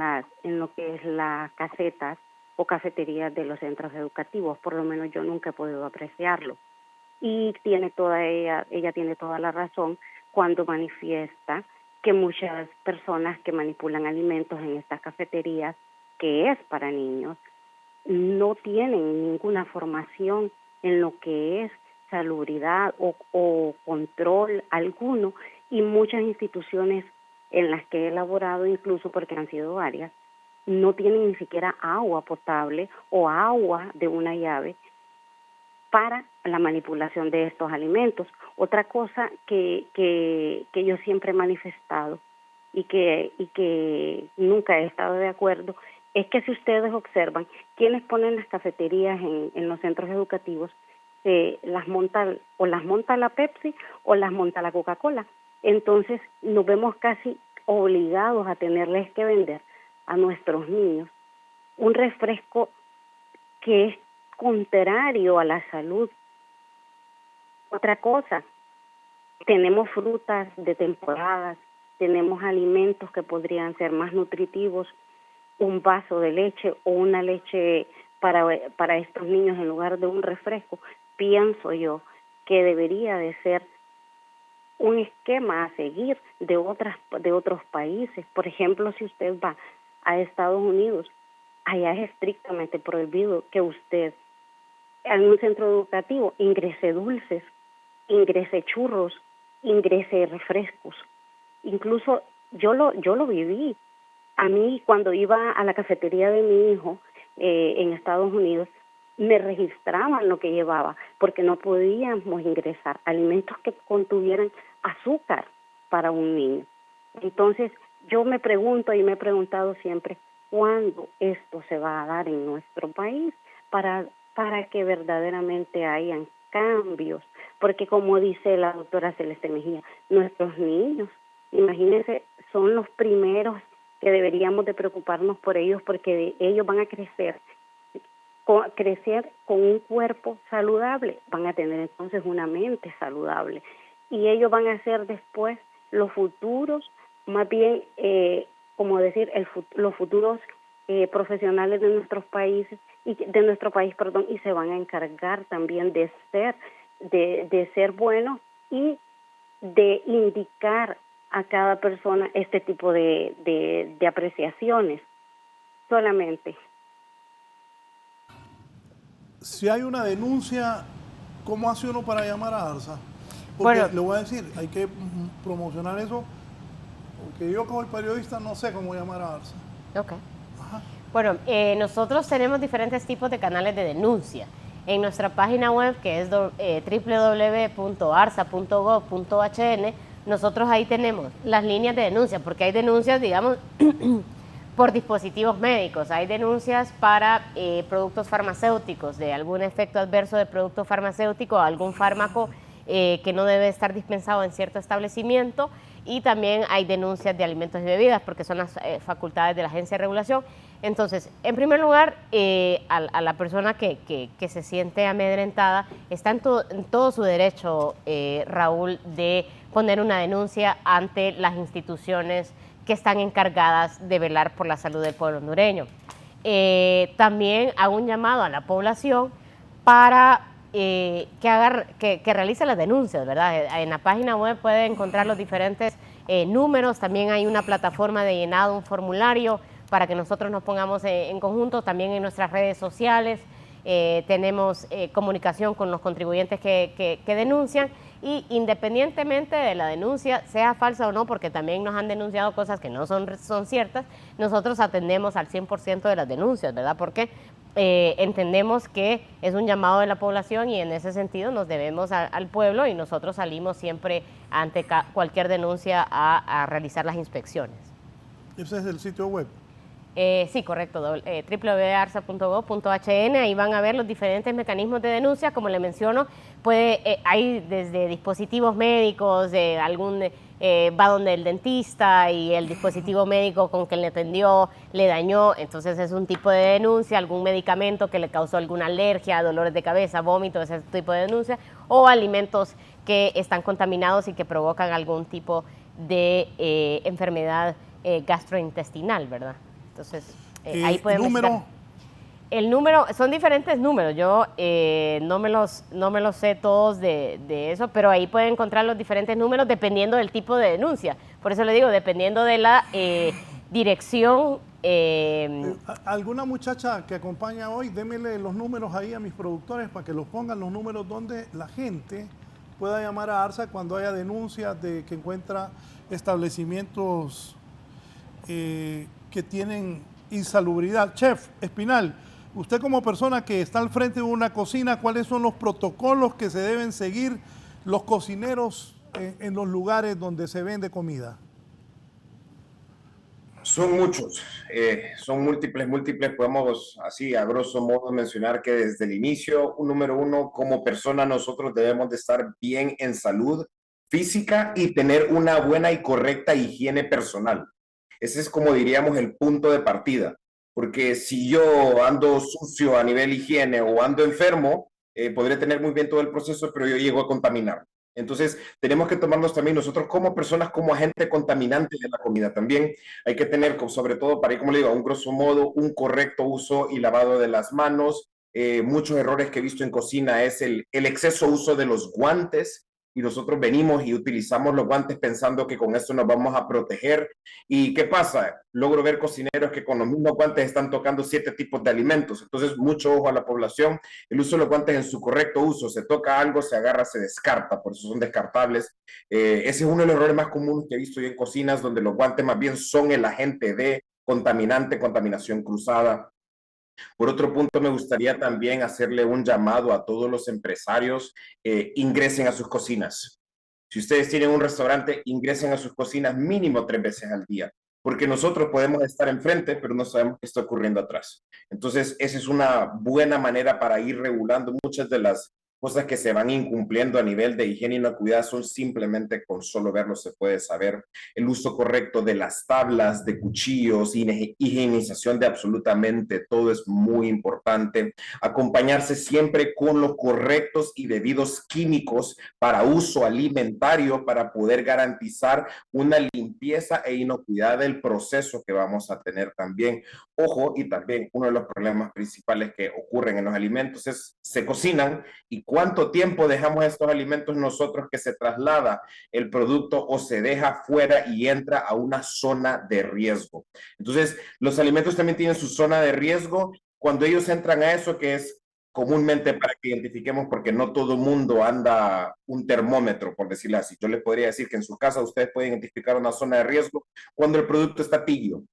lo que es las casetas o cafeterías de los centros educativos. Por lo menos yo nunca he podido apreciarlo. Y ella tiene toda la razón cuando manifiesta que muchas personas que manipulan alimentos en estas cafeterías, que es para niños, no tienen ninguna formación en lo que es salubridad o control alguno, y muchas instituciones en las que he elaborado, incluso porque han sido varias, no tienen ni siquiera agua potable o agua de una llave para la manipulación de estos alimentos. Otra cosa que yo siempre he manifestado y que nunca he estado de acuerdo es que si ustedes observan, quienes ponen las cafeterías en los centros educativos, las monta la Pepsi o las monta la Coca-Cola. Entonces nos vemos casi obligados a tenerles que vender a nuestros niños un refresco que es contrario a la salud. Otra cosa, tenemos frutas de temporadas, tenemos alimentos que podrían ser más nutritivos, un vaso de leche o una leche para estos niños en lugar de un refresco. Pienso yo que debería de ser un esquema a seguir de otros países. Por ejemplo, si usted va a Estados Unidos, allá es estrictamente prohibido que usted en un centro educativo ingrese dulces, ingrese churros, ingrese refrescos. Incluso yo lo viví. A mí, cuando iba a la cafetería de mi hijo en Estados Unidos, me registraban lo que llevaba, porque no podíamos ingresar alimentos que contuvieran azúcar para un niño. Entonces, yo me pregunto y me he preguntado siempre, ¿cuándo esto se va a dar en nuestro país para que verdaderamente hayan cambios? Porque como dice la doctora Celeste Mejía, nuestros niños, imagínense, son los primeros que deberíamos de preocuparnos por ellos, porque ellos van a crecer con un cuerpo saludable, van a tener entonces una mente saludable, y ellos van a ser después los futuros, más bien, los futuros profesionales de nuestros países y y se van a encargar también de ser buenos y de indicar a cada persona este tipo de apreciaciones solamente. Si hay una denuncia, ¿cómo hace uno para llamar a ARSA? Porque Bueno, le voy a decir, hay que promocionar eso, porque yo como periodista no sé cómo llamar a ARSA. Ok. Bueno, nosotros tenemos diferentes tipos de canales de denuncia. En nuestra página web, que es www.arsa.gov.hn, nosotros ahí tenemos las líneas de denuncia, porque hay denuncias, digamos, por dispositivos médicos, hay denuncias para productos farmacéuticos, de algún efecto adverso de producto farmacéutico, algún fármaco que no debe estar dispensado en cierto establecimiento, y también hay denuncias de alimentos y bebidas, porque son las facultades de la Agencia de Regulación. Entonces, en primer lugar, a la persona que se siente amedrentada está en todo su derecho, Raúl, de poner una denuncia ante las instituciones que están encargadas de velar por la salud del pueblo hondureño. También hago un llamado a la población para que realice las denuncias, ¿verdad? En la página web puede encontrar los diferentes números, también hay una plataforma de llenado, un formulario para que nosotros nos pongamos en conjunto, también en nuestras redes sociales tenemos comunicación con los contribuyentes que denuncian, y independientemente de la denuncia, sea falsa o no, porque también nos han denunciado cosas que no son ciertas, nosotros atendemos al 100% de las denuncias, ¿verdad? Porque entendemos que es un llamado de la población y en ese sentido nos debemos al pueblo y nosotros salimos siempre ante cualquier denuncia a realizar las inspecciones. ¿Ese es el sitio web? Sí, correcto, www.arsa.gov.hn, ahí van a ver los diferentes mecanismos de denuncia, como le menciono, hay desde dispositivos médicos, va donde el dentista y el dispositivo médico con que le atendió le dañó, entonces es un tipo de denuncia, algún medicamento que le causó alguna alergia, dolores de cabeza, vómito, ese tipo de denuncia, o alimentos que están contaminados y que provocan algún tipo de enfermedad gastrointestinal, ¿verdad? Entonces, ahí podemos... El número, son diferentes números, yo no me los sé todos de eso, pero ahí pueden encontrar los diferentes números dependiendo del tipo de denuncia. Por eso le digo, dependiendo de la dirección... ¿Alguna muchacha que acompaña hoy? Démele los números ahí a mis productores para que los pongan, los números donde la gente pueda llamar a ARSA cuando haya denuncias de que encuentra establecimientos que tienen insalubridad. Chef Espinal, usted como persona que está al frente de una cocina, ¿cuáles son los protocolos que se deben seguir los cocineros en los lugares donde se vende comida? Son muchos, son múltiples. Podemos así a grosso modo mencionar que desde el inicio, número uno, como persona nosotros debemos de estar bien en salud física y tener una buena y correcta higiene personal. Ese es, como diríamos, el punto de partida, porque si yo ando sucio a nivel higiene o ando enfermo, podré tener muy bien todo el proceso, pero yo llego a contaminar. Entonces, tenemos que tomarnos también nosotros como personas, como agente contaminante de la comida. También hay que tener, sobre todo, para ir, como le digo, a un grosso modo, un correcto uso y lavado de las manos. Muchos errores que he visto en cocina es el exceso uso de los guantes. Y nosotros venimos y utilizamos los guantes pensando que con eso nos vamos a proteger. ¿Y qué pasa? Logro ver cocineros que con los mismos guantes están tocando 7 tipos de alimentos. Entonces, mucho ojo a la población. El uso de los guantes en su correcto uso. Se toca algo, se agarra, se descarta. Por eso son descartables. Ese es uno de los errores más comunes que he visto yo en cocinas, donde los guantes más bien son el agente de contaminación cruzada. Por otro punto, me gustaría también hacerle un llamado a todos los empresarios, ingresen a sus cocinas. Si ustedes tienen un restaurante, ingresen a sus cocinas mínimo 3 veces al día, porque nosotros podemos estar enfrente, pero no sabemos qué está ocurriendo atrás. Entonces, esa es una buena manera para ir regulando muchas de las cosas que se van incumpliendo a nivel de higiene y inocuidad. Son simplemente con solo verlo se puede saber. El uso correcto de las tablas, de cuchillos, higienización de absolutamente todo es muy importante. Acompañarse siempre con los correctos y debidos químicos para uso alimentario para poder garantizar una limpieza e inocuidad del proceso que vamos a tener también. Ojo, y también uno de los problemas principales que ocurren en los alimentos es se cocinan y cuánto tiempo dejamos estos alimentos nosotros que se traslada el producto o se deja fuera y entra a una zona de riesgo. Entonces, los alimentos también tienen su zona de riesgo. Cuando ellos entran a eso, que es comúnmente para que identifiquemos, porque no todo el mundo anda un termómetro, por decirlo así. Yo les podría decir que en su casa ustedes pueden identificar una zona de riesgo cuando el producto está tibio.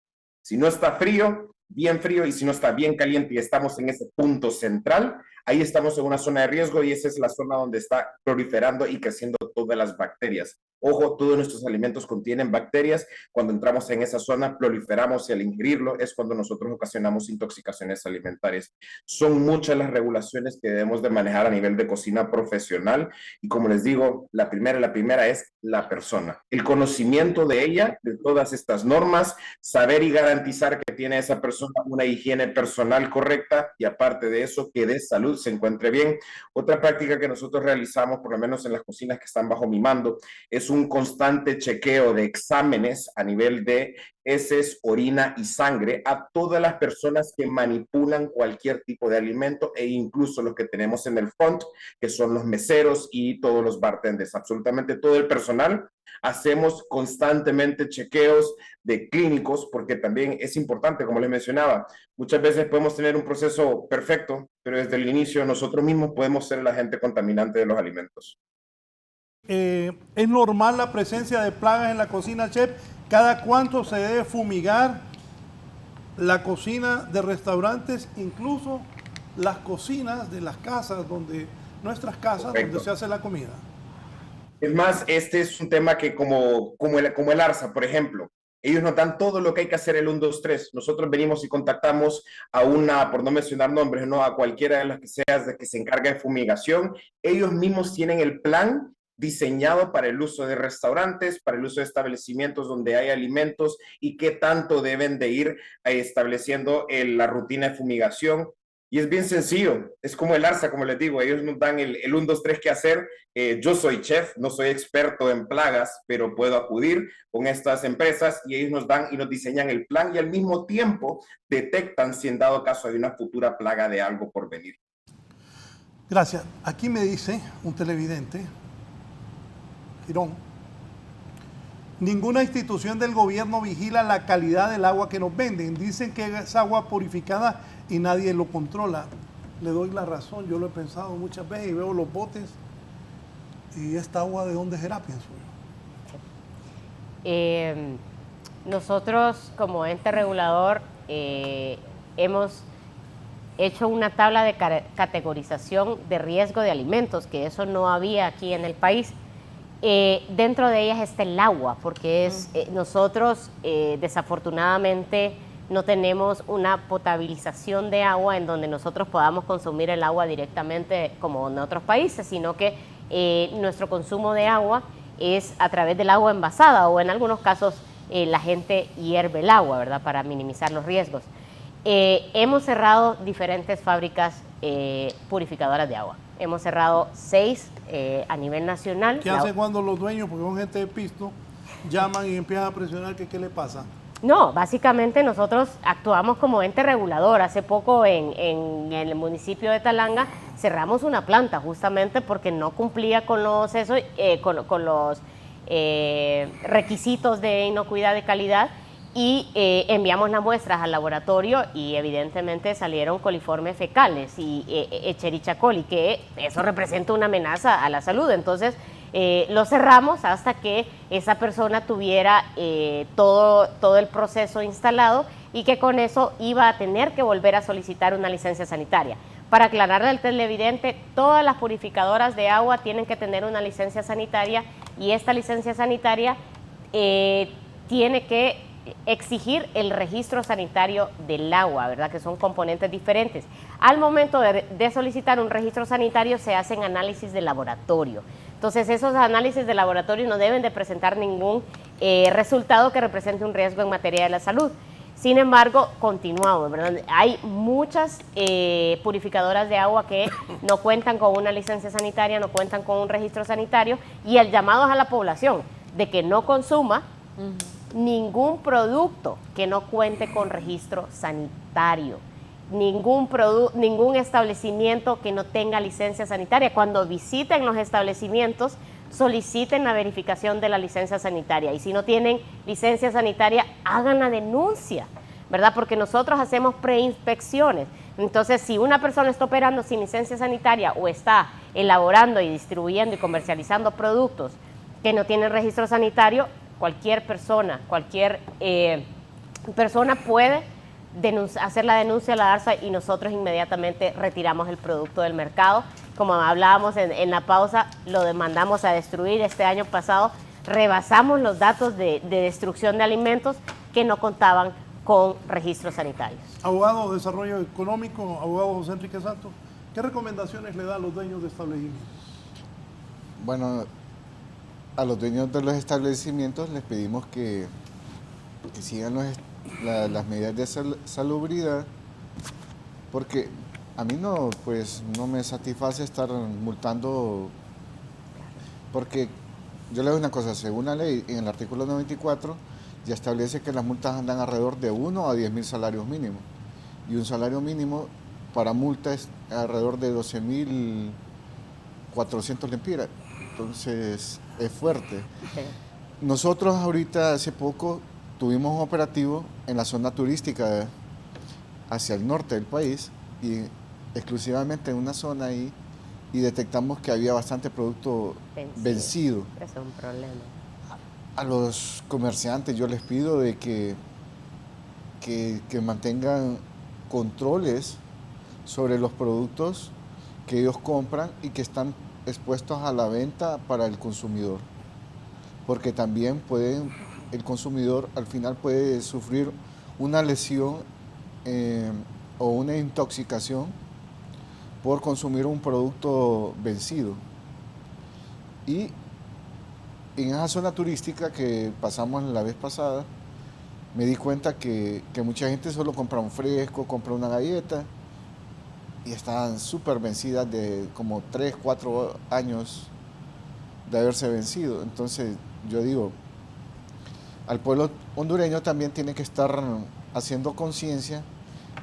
Si no está frío, bien frío, y si no está bien caliente y estamos en ese punto central, ahí estamos en una zona de riesgo y esa es la zona donde está proliferando y creciendo todas las bacterias. Ojo, todos nuestros alimentos contienen bacterias. Cuando entramos en esa zona, proliferamos y al ingerirlo es cuando nosotros ocasionamos intoxicaciones alimentarias. Son muchas las regulaciones que debemos de manejar a nivel de cocina profesional y como les digo, la primera es la persona. El conocimiento de ella, de todas estas normas, saber y garantizar que tiene esa persona una higiene personal correcta y aparte de eso, que de salud se encuentre bien. Otra práctica que nosotros realizamos, por lo menos en las cocinas que están bajo mi mando, es un constante chequeo de exámenes a nivel de heces, orina y sangre a todas las personas que manipulan cualquier tipo de alimento e incluso los que tenemos en el front, que son los meseros y todos los bartenders, absolutamente todo el personal. Hacemos constantemente chequeos de clínicos porque también es importante, como les mencionaba, muchas veces podemos tener un proceso perfecto, pero desde el inicio nosotros mismos podemos ser el agente contaminante de los alimentos. ¿Es normal la presencia de plagas en la cocina, chef? ¿Cada cuánto se debe fumigar la cocina de restaurantes, incluso las cocinas de las casas, nuestras casas, Correcto, donde se hace la comida? Es más, este es un tema que como el ARSA, por ejemplo, ellos nos dan todo lo que hay que hacer el 1, 2, 3. Nosotros venimos y contactamos a una, por no mencionar nombres, no, a cualquiera de las que seas de que se encarga de fumigación. Ellos mismos tienen el plan diseñado para el uso de restaurantes, para el uso de establecimientos donde hay alimentos y qué tanto deben de ir estableciendo la rutina de fumigación. Y es bien sencillo, es como el ARSA, como les digo, ellos nos dan el 1, 2, 3 que hacer. Yo soy chef, no soy experto en plagas, pero puedo acudir con estas empresas y ellos nos dan y nos diseñan el plan y al mismo tiempo detectan si en dado caso hay una futura plaga de algo por venir. Gracias. Aquí me dice un televidente, Girón, ninguna institución del gobierno vigila la calidad del agua que nos venden. Dicen que es agua purificada y nadie lo controla. Le doy la razón, yo lo he pensado muchas veces y veo los botes y esta agua de dónde será, pienso yo. Nosotros como ente regulador hemos hecho una tabla de categorización de riesgo de alimentos, que eso no había aquí en el país. Dentro de ellas está el agua, porque nosotros desafortunadamente no tenemos una potabilización de agua en donde nosotros podamos consumir el agua directamente como en otros países, sino que nuestro consumo de agua es a través del agua envasada o en algunos casos la gente hierve el agua, ¿verdad?, para minimizar los riesgos. Hemos cerrado diferentes fábricas purificadoras de agua. Hemos cerrado 6 a nivel nacional. ¿Qué hace cuando los dueños, porque son gente de pisto, llaman y empiezan a presionar que qué le pasa? No, básicamente nosotros actuamos como ente regulador. Hace poco en el municipio de Talanga cerramos una planta justamente porque no cumplía con los requisitos de inocuidad de calidad y enviamos las muestras al laboratorio y evidentemente salieron coliformes fecales y Escherichia coli, que eso representa una amenaza a la salud. Entonces lo cerramos hasta que esa persona tuviera todo el proceso instalado y que con eso iba a tener que volver a solicitar una licencia sanitaria. Para aclararle al televidente, todas las purificadoras de agua tienen que tener una licencia sanitaria y esta licencia sanitaria tiene que exigir el registro sanitario del agua, ¿verdad?, que son componentes diferentes. Al momento de solicitar un registro sanitario se hacen análisis de laboratorio. Entonces esos análisis de laboratorio no deben de presentar ningún resultado que represente un riesgo en materia de la salud. Sin embargo, continuamos, ¿verdad? Hay muchas purificadoras de agua que no cuentan con una licencia sanitaria, no cuentan con un registro sanitario y el llamado es a la población de que no consuma ningún producto que no cuente con registro sanitario, ningún establecimiento que no tenga licencia sanitaria. Cuando visiten los establecimientos, soliciten la verificación de la licencia sanitaria y si no tienen licencia sanitaria, hagan la denuncia, ¿verdad? Porque nosotros hacemos preinspecciones. Entonces, si una persona está operando sin licencia sanitaria o está elaborando y distribuyendo y comercializando productos que no tienen registro sanitario, cualquier persona puede hacer la denuncia a la ARSA y nosotros inmediatamente retiramos el producto del mercado. Como hablábamos en la pausa, lo demandamos a destruir. Este año pasado rebasamos los datos de destrucción de alimentos que no contaban con registros sanitarios. Abogado de Desarrollo Económico, abogado José Enrique Santos, ¿qué recomendaciones le da a los dueños de establecimientos? Bueno, a los dueños de los establecimientos les pedimos que sigan las medidas de salubridad, porque a mí no me satisface estar multando, porque yo le doy una cosa, según la ley, en el artículo 94 ya establece que las multas andan alrededor de 1 a 10.000 salarios mínimos, y un salario mínimo para multa es alrededor de 12.400 lempiras, entonces es fuerte. Nosotros ahorita hace poco tuvimos un operativo en la zona turística hacia el norte del país y exclusivamente en una zona ahí y detectamos que había bastante producto vencido. Eso es un problema. A los comerciantes yo les pido de que mantengan controles sobre los productos que ellos compran y que están expuestos a la venta para el consumidor, porque también el consumidor al final puede sufrir una lesión o una intoxicación por consumir un producto vencido. Y en esa zona turística que pasamos la vez pasada, me di cuenta que mucha gente solo compra un fresco, compra una galleta y estaban súper vencidas de como 3, 4 años de haberse vencido. Entonces yo digo, al pueblo hondureño también tiene que estar haciendo conciencia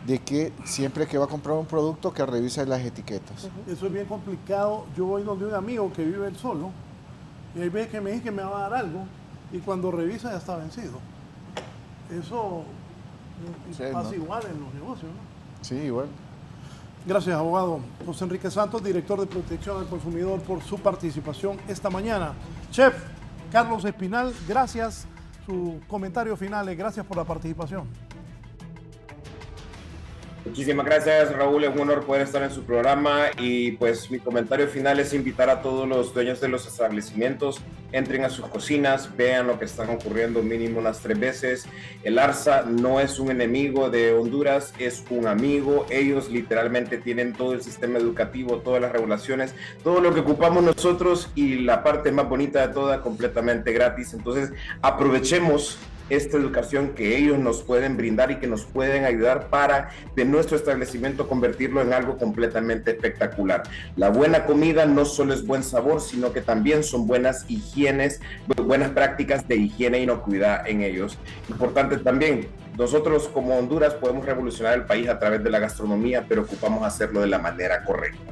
de que siempre que va a comprar un producto que revise las etiquetas. Eso es bien complicado. Yo voy donde un amigo que vive él solo y hay veces que me dice que me va a dar algo y cuando revisa ya está vencido. Eso pasa, ¿no?, igual en los negocios, ¿no? Sí, igual. Gracias, abogado José Enrique Santos, director de Protección al Consumidor, por su participación esta mañana. Chef Carlos Espinal, gracias. Sus comentarios finales, gracias por la participación. Muchísimas gracias, Raúl, es un honor poder estar en su programa y pues mi comentario final es invitar a todos los dueños de los establecimientos, entren a sus cocinas, vean lo que están ocurriendo mínimo unas 3 veces. El ARSA no es un enemigo de Honduras, es un amigo. Ellos literalmente tienen todo el sistema educativo, todas las regulaciones, todo lo que ocupamos nosotros y la parte más bonita de toda completamente gratis. Entonces aprovechemos esta educación que ellos nos pueden brindar y que nos pueden ayudar para de nuestro establecimiento convertirlo en algo completamente espectacular. La buena comida no solo es buen sabor, sino que también son buenas prácticas de higiene e inocuidad en ellos. Importante también, nosotros como Honduras podemos revolucionar el país a través de la gastronomía, pero ocupamos hacerlo de la manera correcta.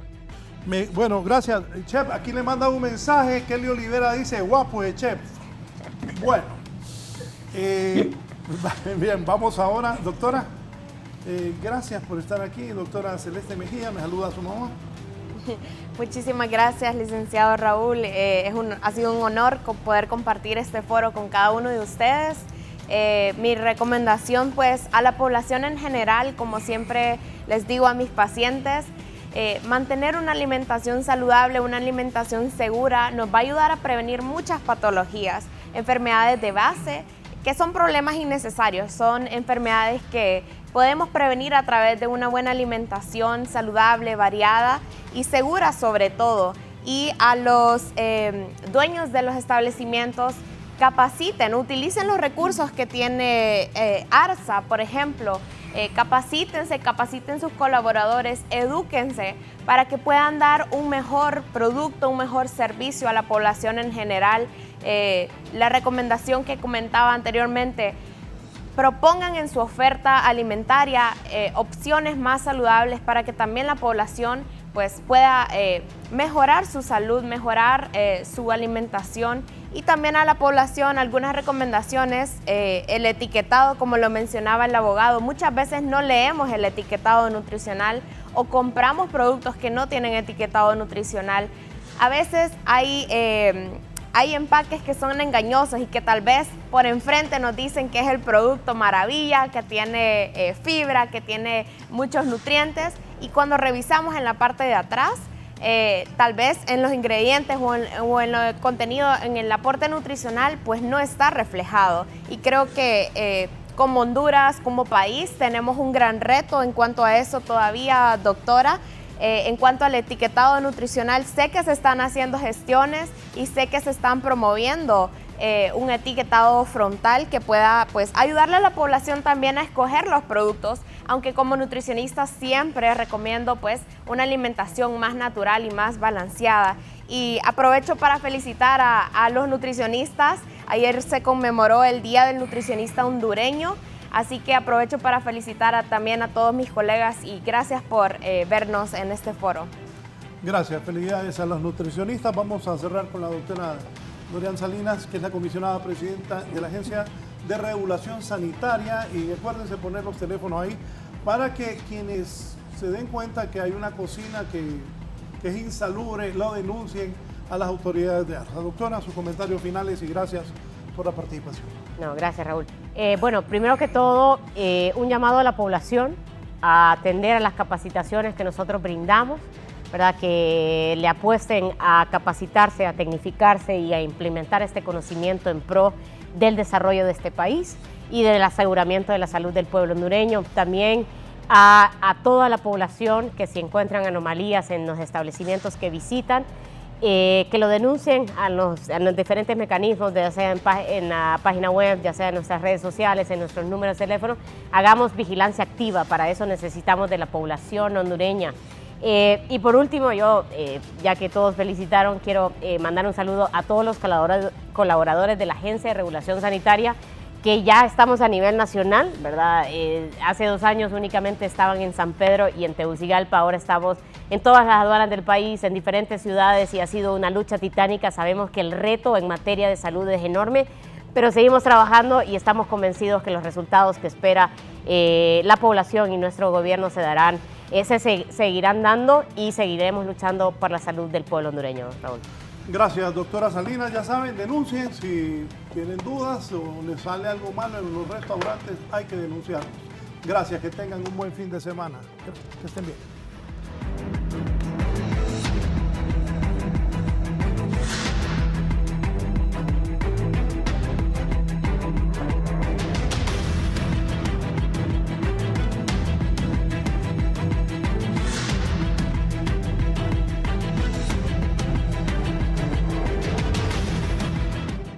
Bueno, gracias, Chef. Aquí le manda un mensaje. Kelly Olivera dice, guapo de Chef. Bueno. Bien, vamos ahora, doctora. Gracias por estar aquí, doctora Celeste Mejía. Me saluda a su mamá. Muchísimas gracias, licenciado Raúl. Ha sido un honor poder compartir este foro con cada uno de ustedes. Mi recomendación, pues, a la población en general, como siempre les digo a mis pacientes, mantener una alimentación saludable, una alimentación segura, nos va a ayudar a prevenir muchas patologías, enfermedades de base, que son problemas innecesarios, son enfermedades que podemos prevenir a través de una buena alimentación saludable, variada y segura sobre todo. Y a los dueños de los establecimientos, capaciten, utilicen los recursos que tiene ARSA, por ejemplo. Capaciten sus colaboradores, edúquense para que puedan dar un mejor producto, un mejor servicio a la población en general. La recomendación que comentaba anteriormente, propongan en su oferta alimentaria opciones más saludables para que también la población pues, pueda mejorar su salud, mejorar su alimentación. Y también a la población algunas recomendaciones, el etiquetado, como lo mencionaba el abogado, muchas veces no leemos el etiquetado nutricional o compramos productos que no tienen etiquetado nutricional. A veces hay empaques que son engañosos y que tal vez por enfrente nos dicen que es el producto maravilla, que tiene fibra, que tiene muchos nutrientes, y cuando revisamos en la parte de atrás, tal vez en los ingredientes o en el contenido, en el aporte nutricional, pues no está reflejado. Y creo que como Honduras, como país, tenemos un gran reto en cuanto a eso todavía, doctora. En cuanto al etiquetado nutricional, sé que se están haciendo gestiones y sé que se están promoviendo un etiquetado frontal que pueda pues, ayudarle a la población también a escoger los productos, aunque como nutricionista siempre recomiendo pues, una alimentación más natural y más balanceada. Y aprovecho para felicitar a los nutricionistas. Ayer se conmemoró el Día del Nutricionista Hondureño, así que aprovecho para felicitar también a todos mis colegas y gracias por vernos en este foro. Gracias, felicidades a los nutricionistas. Vamos a cerrar con la doctora Dorian Salinas, que es la comisionada presidenta de la Agencia de Regulación Sanitaria. Y acuérdense poner los teléfonos ahí para que quienes se den cuenta que hay una cocina que que es insalubre, lo denuncien a las autoridades de ARSA. Doctora, sus comentarios finales y gracias por la participación. No, gracias, Raúl. Bueno, primero que todo, un llamado a la población a atender a las capacitaciones que nosotros brindamos, ¿verdad? Que le apuesten a capacitarse, a tecnificarse y a implementar este conocimiento en pro del desarrollo de este país y del aseguramiento de la salud del pueblo hondureño. También a toda la población que si encuentran anomalías en los establecimientos que visitan, que lo denuncien a los diferentes mecanismos, ya sea en la página web, ya sea en nuestras redes sociales, en nuestros números de teléfono. Hagamos vigilancia activa, para eso necesitamos de la población hondureña. Y por último, yo, ya que todos felicitaron, quiero mandar un saludo a todos los colaboradores de la Agencia de Regulación Sanitaria, que ya estamos a nivel nacional, ¿verdad? Hace 2 años únicamente estaban en San Pedro y en Tegucigalpa, ahora estamos en todas las aduanas del país, en diferentes ciudades, y ha sido una lucha titánica. Sabemos que el reto en materia de salud es enorme, pero seguimos trabajando y estamos convencidos que los resultados que espera la población y nuestro gobierno se seguirán dando, y seguiremos luchando por la salud del pueblo hondureño, Raúl. Gracias, doctora Salinas. Ya saben, denuncien si tienen dudas o les sale algo malo en los restaurantes, hay que denunciarlos. Gracias, que tengan un buen fin de semana. Que estén bien.